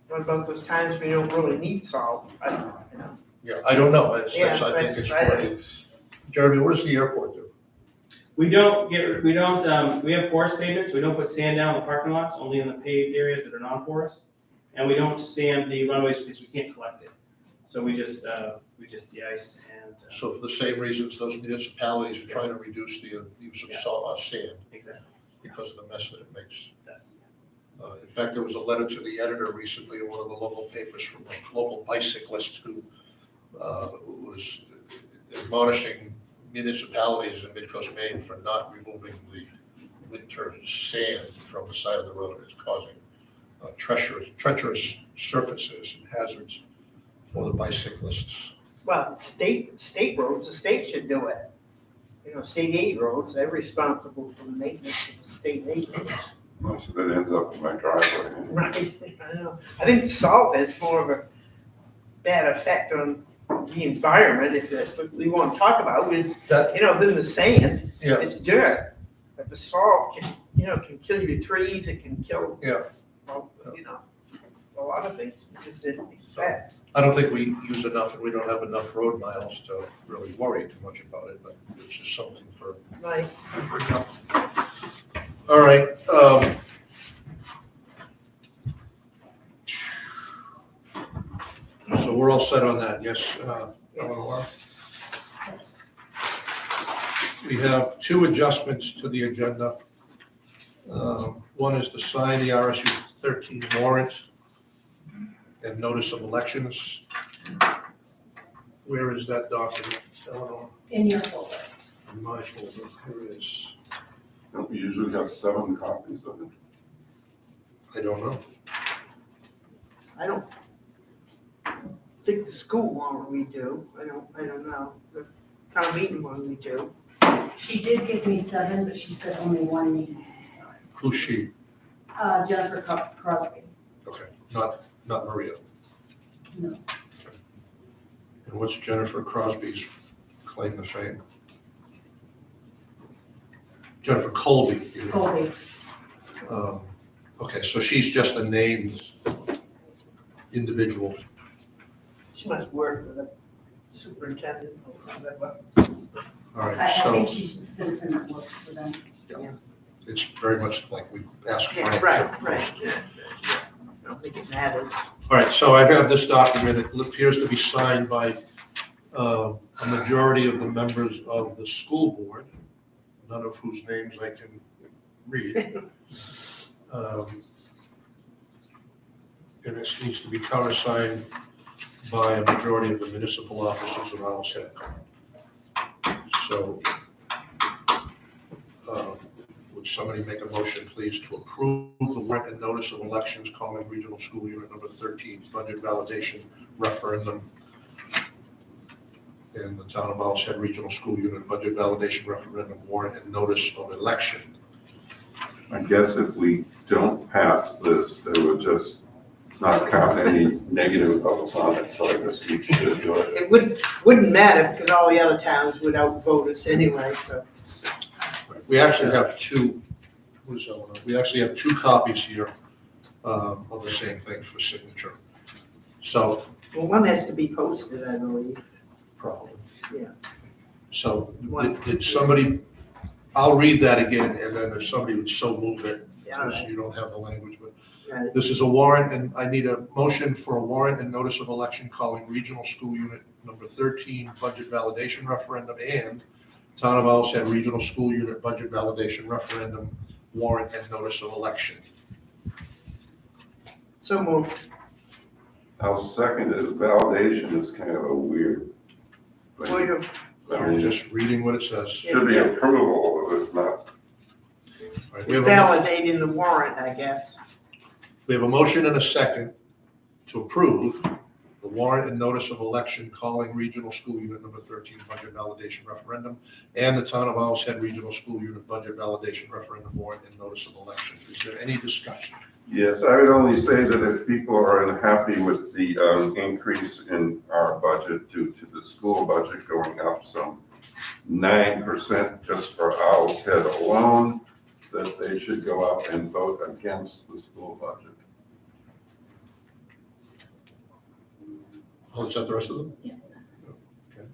What about those times when you don't really need salt? I don't know. Yeah, I don't know. I think it's Right. Jeremy, what does the airport do? We have porous pavements, we don't put sand down in the parking lots, only in the paved areas that are non-porous. And we don't sand the runways because we can't collect it. So we just de-ice and. So for the same reasons, those municipalities are trying to reduce the use of salt, sand, Exactly. because of the mess that it makes. That's- In fact, there was a letter to the editor recently in one of the local papers from a local bicyclist who was admonishing municipalities in Midcoast, Maine for not removing the winter sand from the side of the road. It's causing treacherous surfaces and hazards for the bicyclists. Well, state roads, the state should do it. You know, state aid roads, they're responsible for the maintenance of the state aid roads. Most of it ends up in my driveway. Right, I know. I think salt has more of a bad effect on the environment, if that's what we want to talk about, is, That- than the sand. Yeah. It's dirt. But the salt can kill your trees, it can kill. Yeah. Well, a lot of things, just in excess. I don't think we use enough, and we don't have enough road miles to really worry too much about it, but it's just something for. Right. All right. So we're all set on that, yes, Eleanor? Yes. We have two adjustments to the agenda. One is to sign the RSU 13 warrant and notice of elections. Where is that document, Eleanor? In your folder. In my folder, here it is. Don't we usually have 7 copies of it? I don't know. I don't think the school one we do. I don't know. The town meeting one we do. She did give me 7, but she said only 1 needed to be signed. Who's she? Jennifer Crosby. Okay, not Maria. No. And what's Jennifer Crosby's claim to fame? Jennifer Colby. Colby. Okay, so she's just a name individuals. She must work for the superintendent or whatever. All right, I so think she's a citizen that works for them. it's very much like we asked Yeah, Frank. right, to right. post. Yeah. I don't think it matters. All right, so I have this document. It appears to be signed by a majority of the members of the school board, none of whose names I can read. And it needs to be countersigned by a majority of the municipal officers of Owl's Head. So, would somebody make a motion, please, to approve the warrant and notice of elections calling regional school unit number 13 budget validation referendum and the town of Owl's Head regional school unit budget validation referendum warrant and notice of election? I guess if we don't pass this, they would just not count any negative votes on it, so I guess we should do it. It wouldn't matter because all the other towns would outvote us anyway, so. We actually have two, what is that one? We actually have two copies here of the same thing for signature. So, Well, one has to be posted, I believe. probably. Yeah. So, did somebody, I'll read that again, and then if somebody would so move it, Yeah, all because right. you don't have the language, but Right. this is a warrant, and I need a motion for a warrant and notice of election calling regional school unit number 13 budget validation referendum and Town of Owl's Head regional school unit budget validation referendum warrant and notice of election. So moved. I'll second it. Validation is kind of a weird Well, thing. you- I I'm mean, it just reading what it says. should be approval, if it's not. All right, we have a- Validating the warrant, I guess. We have a motion and a second to approve the warrant and notice of election calling regional school unit number 13 budget validation referendum and the town of Owl's Head regional school unit budget validation referendum warrant and notice of election. Is there any discussion? Yes, I would only say that if people are unhappy with the increase in our budget due to the school budget going up some 9% just for Owl's Head alone, that they should go out and vote against the school budget. Oh, is that the rest of them? Yeah. Okay.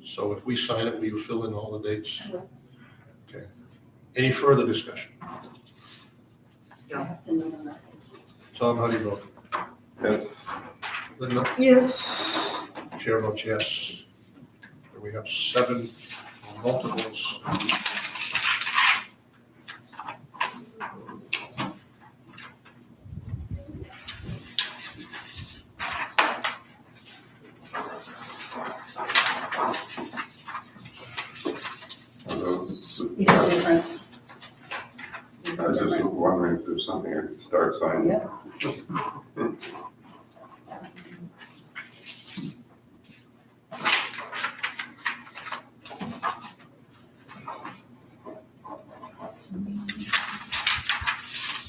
So if we sign it, will you fill in all the dates? I will. Okay. Any further discussion? I have to know the message. Tom, how do you vote? Yes. Linda? Yes. Chair votes yes. And we have 7 multiples. Are those- These are different. These I are was just different. wondering if there's something I could start signing. Yeah.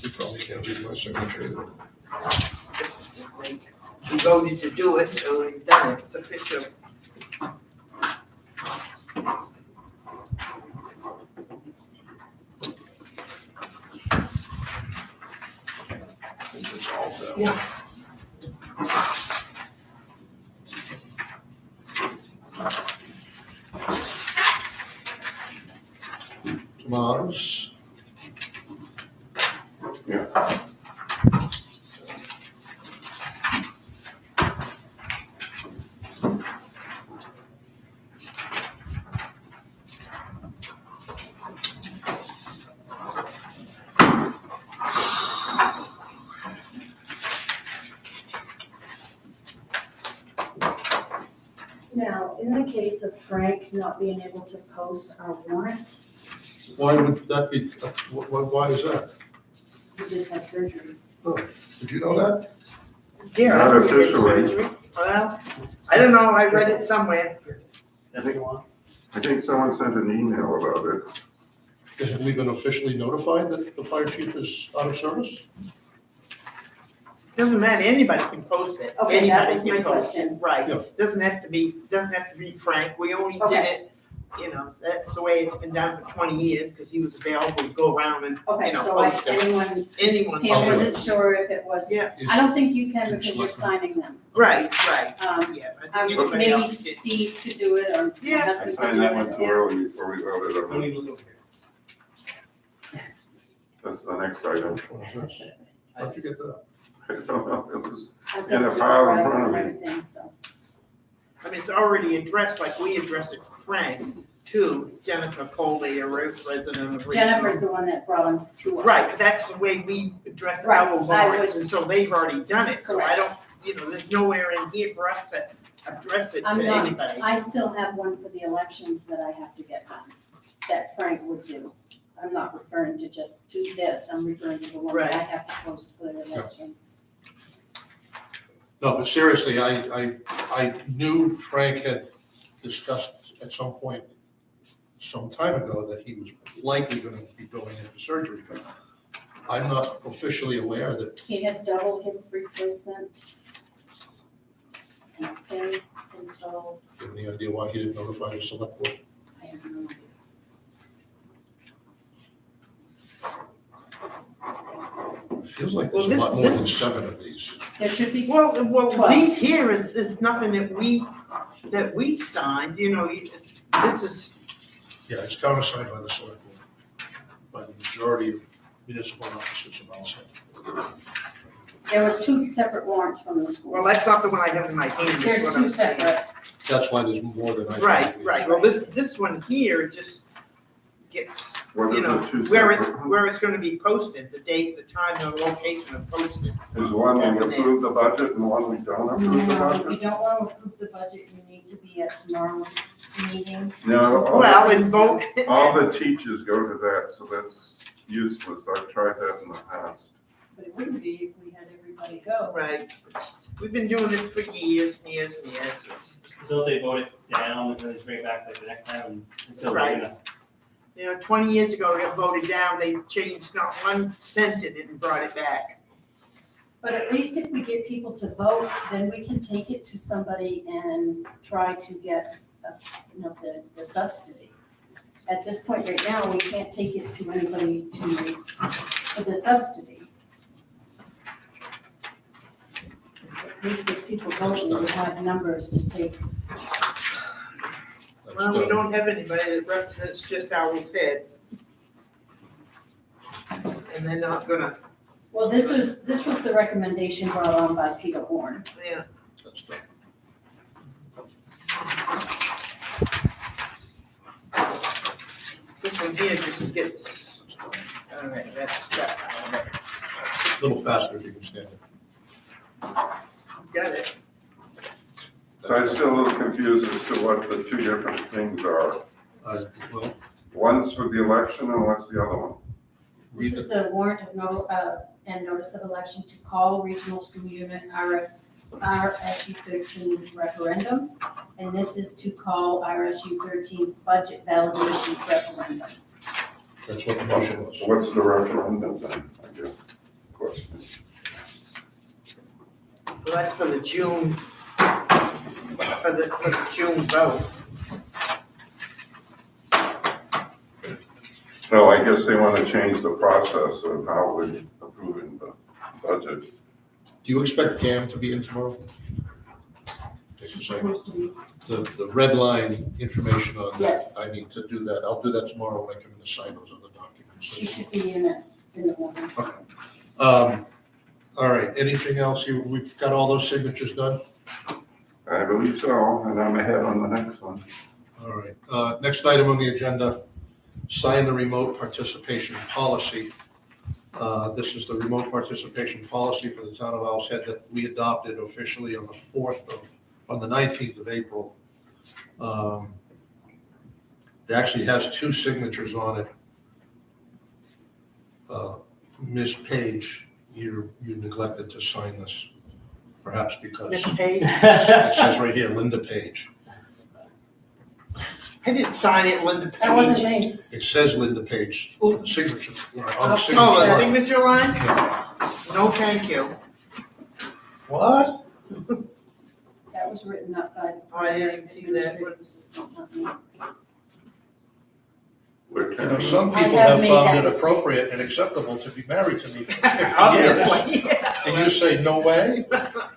You probably can't read my signature either. We voted to do it, so we've done it. It's official. It's all done. Yeah. Tomorrow's. Yeah. Now, in the case of Frank not being able to post our warrant, Why would that be, why is that? we just had surgery. Did you know that? Yeah. Not I think it's officially. surgery. Well, I don't know. I read it somewhere. That's the one. I think someone sent an email about it. Have we been officially notified that the fire chief is out of service? Doesn't matter. Anybody can post it. Okay, that Anybody was can my post it. question. Right. Yeah. Doesn't have to be Frank. We only did Okay. it you know, that's the way it's been done for 20 years, because he was available to go around and, Okay, you know, so post it. anyone, Anyone. Pam wasn't sure if it was, Yeah. I don't think you can because you're signing them. Right. Um, Yeah. I think everybody maybe else did. Steve could do it, or my Yeah. I husband could signed do that one it. too early before we voted on Let it. me look over here. That's the next item. Which one is this? How'd you get that? I don't know, it was I've in got a the file in horizon front and of me. everything, so. I mean, it's already addressed like we addressed it to Frank, to Jennifer Coley, a resident of Regional. Jennifer's the one that brought them to us. Right, but that's the way we address Right, our I warrants, would- and so they've already done it, so I don't, Correct. you know, there's nowhere in here for us to address it to I'm not- anybody. I still have one for the elections that I have to get done, that Frank would do. I'm not referring to just to this, I'm referring to the one that I have to post for the elections. No, but seriously, I knew Frank had discussed at some point, some time ago, that he was likely gonna be going in for surgery, but I'm not officially aware that, He had double hip replacement. And installed, you have any idea why he didn't notify the select board? I have no idea. It feels like there's a Well, lot more than 7 of these. There should be, Well, 12. these here is nothing that we signed, you know, this is, Yeah, it's countersigned by the select board, by the majority of municipal officers of Alsed. there was 2 separate warrants from the school. well, that's not the one I have in my hand. is There's what 2 I'm saying. separate. That's why there's more than I thought. Right, well, this one here just gets, What you is know, the two where separate? it's gonna be posted, the date, the time, the location of posting. Is one we approve the budget and one we don't approve the No, if you budget? don't want to approve the budget, you need to be at tomorrow's meeting. No, Well, and vote, all the teachers go to that, so that's useless. I've tried that in the past. But it wouldn't be if we had everybody go. right, we've been doing this for years and years and years. It's- Until they vote it down, and then just bring it back like the next time, until they're Right. gonna. You know, 20 years ago, it got voted down, they changed not one cent in it and brought it back. But at least if we get people to vote, then we can take it to somebody and try to get us, you know, the subsidy. At this point right now, we can't take it to anybody for the subsidy. At least if people vote, we would have numbers to take. That's Well, we done. don't have anybody that represents just Alvin. And they're not gonna, Well, this was the recommendation brought on by Peter Horn. yeah, That's done. this one here just gets, all right, that's that. A little faster if you can stand it. Got it. So I'm still a little confused as to what the two different things are. Well, One's for the election and what's the other one? This is the warrant and notice of election to call regional school unit RSU 13 referendum. And this is to call RSU 13's budget validation referendum. That's what the motion was. So what's the referendum then, I guess, question? Well, that's for the June, for the June vote. No, I guess they want to change the process of how we're approving the budget. Do you expect Pam to be in tomorrow? Take a second. Supposed to be. The red line information on that. Yes. I need to do that. I'll do that tomorrow when I come in to sign those other documents. She should be in it in the morning. All right, anything else? We've got all those signatures done? I believe so, and I'm ahead on the next one. All right, next item on the agenda, sign the remote participation policy. This is the remote participation policy for the town of Owl's Head that we adopted officially on the 19th of April. It actually has 2 signatures on it. Ms. Page, you neglected to sign this, perhaps because Miss Page, it says right here, Linda Page. I didn't sign it, Linda Page. That wasn't me. It says Linda Page on the signature line. On the signature Oh, the line. signature line? Yeah. No, thank you. What? That was written up by. Oh, I didn't even see that. Administrative assistant, not me. You know, some I people have have made found that it mistake. appropriate and acceptable to be married to me for 50 years. Obviously, yeah. And you say, no way?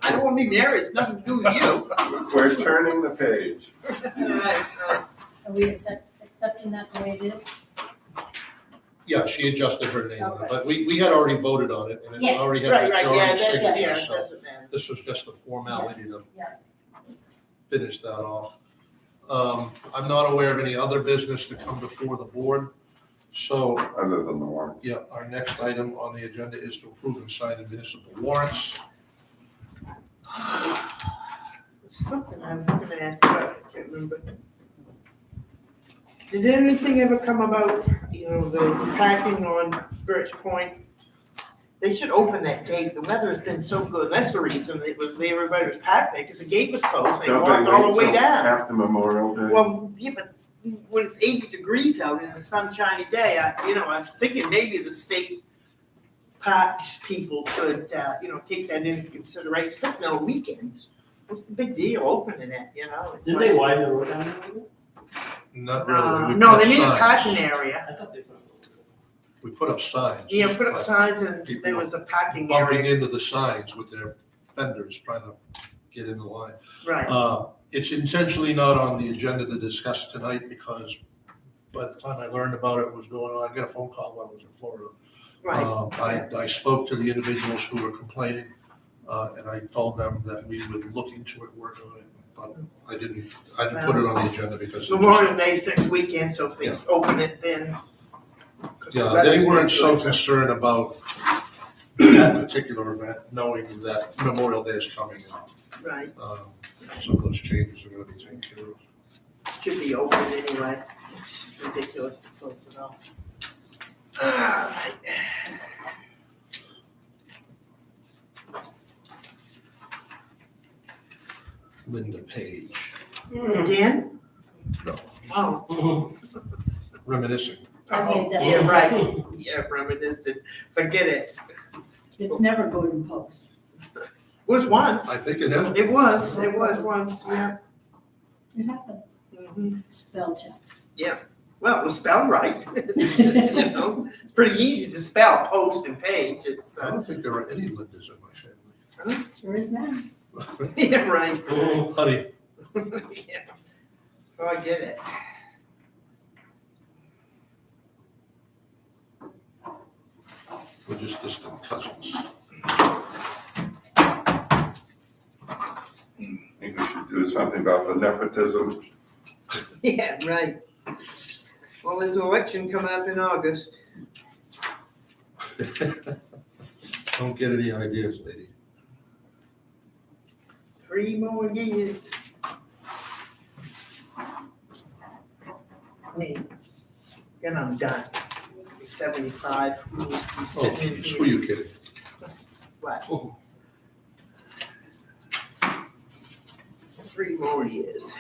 I don't want to be married, it's nothing to do with you. We're turning the page. Right. Are we accepting that the way it is? Yeah, she adjusted her name on it, Okay. but we had already voted on it and it Yes, already had Right, right, yeah, majority that's, yeah, signatures, so that's what matters. this was just a formality Yes, to yeah. finish that off. I'm not aware of any other business to come before the board. So, Other than the warrants. yeah, our next item on the agenda is to approve and sign the municipal warrants. Something I was gonna ask about, I can't remember. Did anything ever come about, you know, the packing on Birch Point? They should open that gate, the weather has been so good, that's the reason everybody was packed there, because the gate was closed, they Don't walked all the wait way till down. After Memorial Day. Well, yeah, but when it's 80 degrees out in a sunshiny day, I'm thinking maybe the state park people could, take that into consideration, especially on weekends. What's the big deal opening it, It's Didn't like- they widen the road down there a little bit? Not really. We No, put they need a signs. parking area. I thought they put it. We put up signs. Yeah, put up but signs and people there was a parking Bumping area. into the signs with their fenders, trying to get in the line. Right, It's intentionally not on the agenda to discuss tonight because by the time I learned about it was going on, I got a phone call while I was in Florida. right. I spoke to the individuals who were complaining, and I told them that we would look into it, work on it, but I didn't put it on the agenda because. it just- Memorial Day's next weekend, so if they Yeah. open it then. 'cause the Yeah, weather's they been weren't so good. concerned about that particular event, knowing that Memorial Day is coming. Right, Some of those changes are gonna be taken care of. should be open anyway. It's ridiculous to close it off. Alright. Linda Page, Again? no, Oh. reminiscing. I made that Yeah, mistake. right. Yeah, reminiscent. Forget it. It's never Golden Post. Was once. I think it has. It was once, yeah. It happens. Mhm. Spell check. Well, it was spelled right. It's pretty easy to spell post and page. It's, I don't think there are any Lindas in my family. There is now. yeah, right. Honey, Yeah. Oh, I get it. we're just distant cousins. Maybe we should do something about the nepotism. Yeah, right. Well, there's an election coming up in August. Don't get any ideas, lady. 3 more years. Me. Then I'm done. 75. We'll be Oh, sitting in geez, here. who are you kidding? What? 3 more years.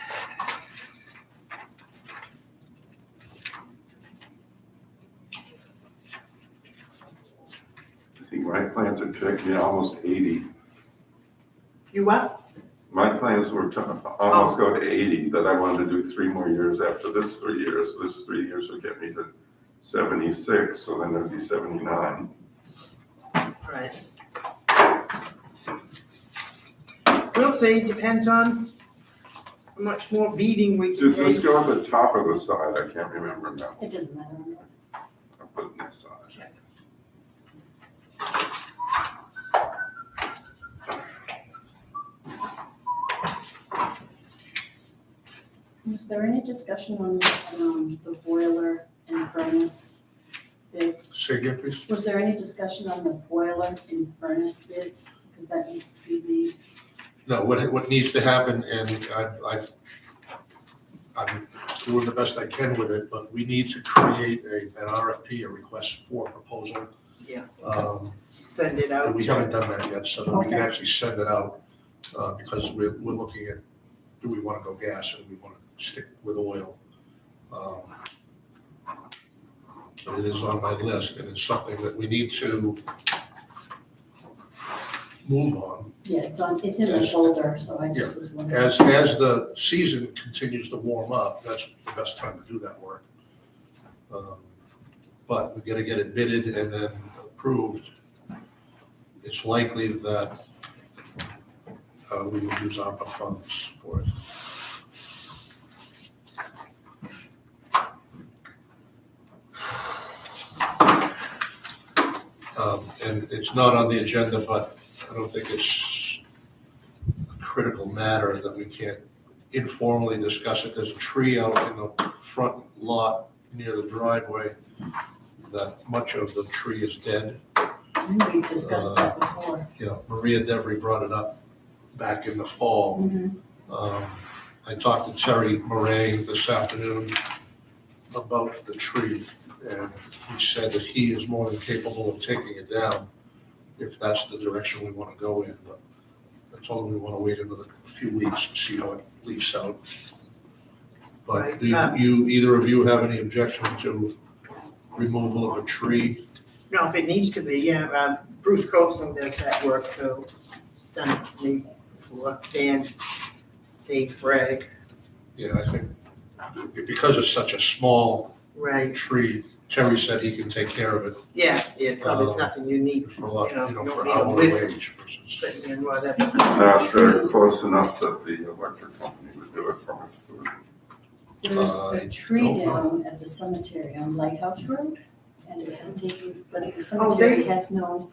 I think my plans are to be almost 80. You what? My plans were to almost go to 80, but I wanted to do 3 more years after this 3 years. This 3 years would get me to 76, so then it'd be 79. Right. We'll see, depends on how much more beating we can Does this take. go at the top or the side? I can't remember now. It doesn't matter. I'll put it in the side. Was there any discussion on the boiler and furnace bids? Say again, please. Was there any discussion on the boiler and furnace bids? Because that needs to be No, what needs to happen, and I'm doing the best I can with it, but we need to create an RFP, a request for proposal. Yeah. And Send it out. we haven't done that yet, so that we can Okay. actually send it out, because we're looking at, do we want to go gas or do we want to stick with oil? But it is on my list, and it's something that we need to move on. Yeah, it's in the Yes. folder, so I just was wondering. As the season continues to warm up, that's the best time to do that work. but we gotta get it bidded and then approved. It's likely that we will use ARPA funds for it. And it's not on the agenda, but I don't think it's a critical matter that we can't informally discuss it. There's a tree out in the front lot near the driveway that much of the tree is dead. We've discussed that before. Yeah, Maria Devery brought it up back in the fall. I talked to Terry Moraine this afternoon about the tree, and he said that he is more than capable of taking it down if that's the direction we want to go in. But I told him we want to wait another few weeks and see how it leaves out. But do you, either of you have any objection to removal of a tree? No, if it needs to be, yeah, Bruce Colson does that work too. Done it for me before, Dave Bragg. Yeah, I think because it's such a small Right, tree, Terry said he can take care of it yeah, probably there's nothing you need, for a lot, you know, for you an don't hour need a whip. wage versus. sitting in whatever. Not close enough that the electric company would do it from us. There's I a tree don't know. down at the cemetery on Lighthouse Road, and it has taken, but the Oh, cemetery has no,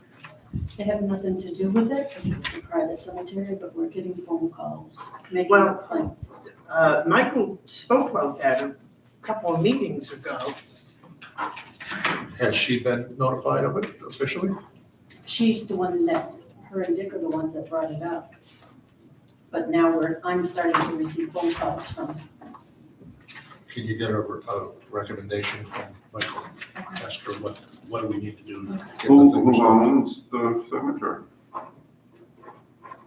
they have nothing to do with it because it's a private cemetery, but we're getting phone calls, making Well- complaints. Michael spoke about that a couple of meetings ago. Has she been notified of it officially? She's the one that, her and Dick are the ones that brought it up. But now I'm starting to receive phone calls from, Can you get a recommendation from Michael? Ask her what do we need to do to get the Who things. owns the cemetery?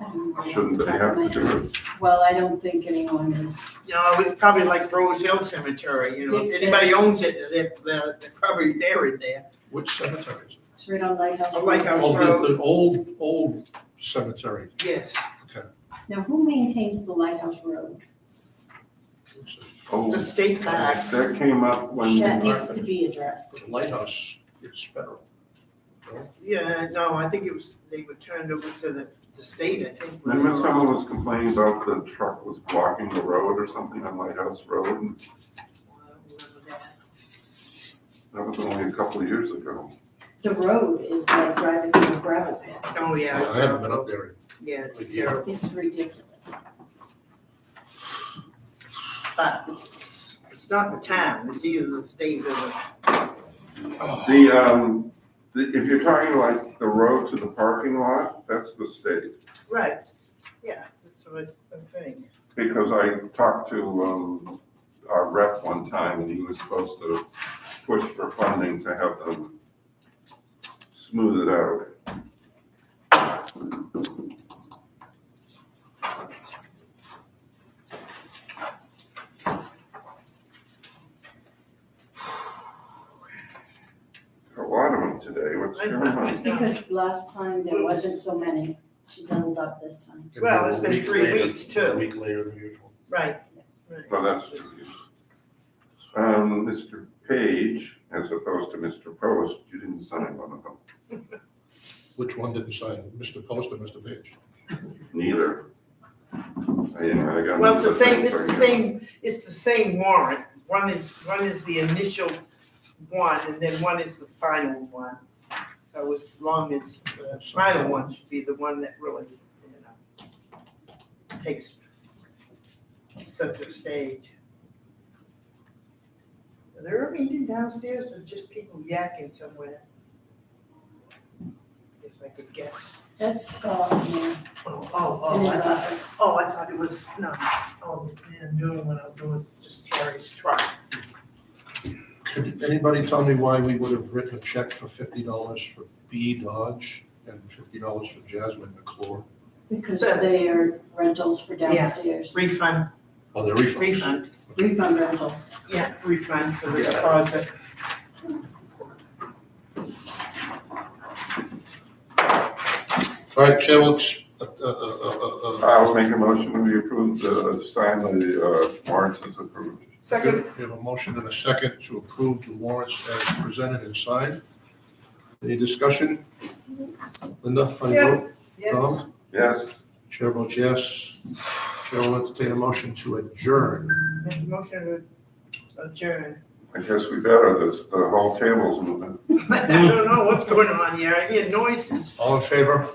I don't know. Shouldn't they have to do it? Well, I don't think anyone is, It's probably like Rose Hill Cemetery, if Dick said- anybody owns it, they're probably buried there. Which cemeteries? it's right on Lighthouse Oh, Road. Lighthouse. Oh, the old cemetery. Yes, Now, who maintains the Lighthouse Road? it's a Oh, state park. that came up when. That needs to be addressed. The lighthouse is federal. No? Yeah, no, I think they were turned over to the state, I think. Remember someone was complaining about the truck was blocking the road or something on Lighthouse Road? I don't remember that. That was only a couple of years ago. The road is like driving through a gravel pit. Oh, yeah. I haven't been up there. Yeah, it's a year. terrible, It's ridiculous. but it's not the town, it's either the state or If you're talking like the road to the parking lot, that's the state. right, yeah, that's what I'm saying. Because I talked to our rep one time and he was supposed to push for funding to have them smooth it out. A lot of them today, what's going on? It's because last time there wasn't so many. She doubled up this time. Well, it's been A week 3 later- weeks, too. A week later than usual. Right. Well, that's true. Mr. Page, as opposed to Mr. Post, you didn't sign one of them. Which one didn't sign, Mr. Post or Mr. Page? Neither. I got. Well, it's the same warrant. One is the initial one, and then one is the final one. So as long as the final one should be the one that really, takes center stage. Is there a meeting downstairs or just people yakking somewhere? Guess I could guess. That's, yeah, Oh, in his I thought, office. I thought it was, no, man, doing what I'm doing is just Terry's truck. Could anybody tell me why we would have written a check for $50 for B Dodge and $50 for Jasmine McClure? Because they are rentals for downstairs. Refund, Oh, they're refunds. refund, Refund rentals. yeah, refund for the deposit. All right, Chair will, I'll make a motion, we approve sign the warrants as approved. Second. We have a motion and a second to approve the warrants as presented and signed. Any discussion? Linda, how do you vote? Yes. Tom? Yes, Chair votes yes. Chair will entertain a motion to adjourn. Make a motion to adjourn. I guess we better, this, the whole table's moving. I don't know what's going on here. I hear noises. All in favor?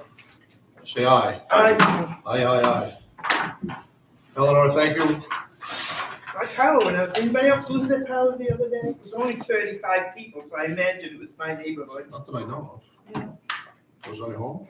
Say aye. I, Aye. Eleanor, thank you. my power went out. Did anybody else lose their power the other day? It was only 35 people, so I imagine it was my neighborhood. Not that I know of. Was I home?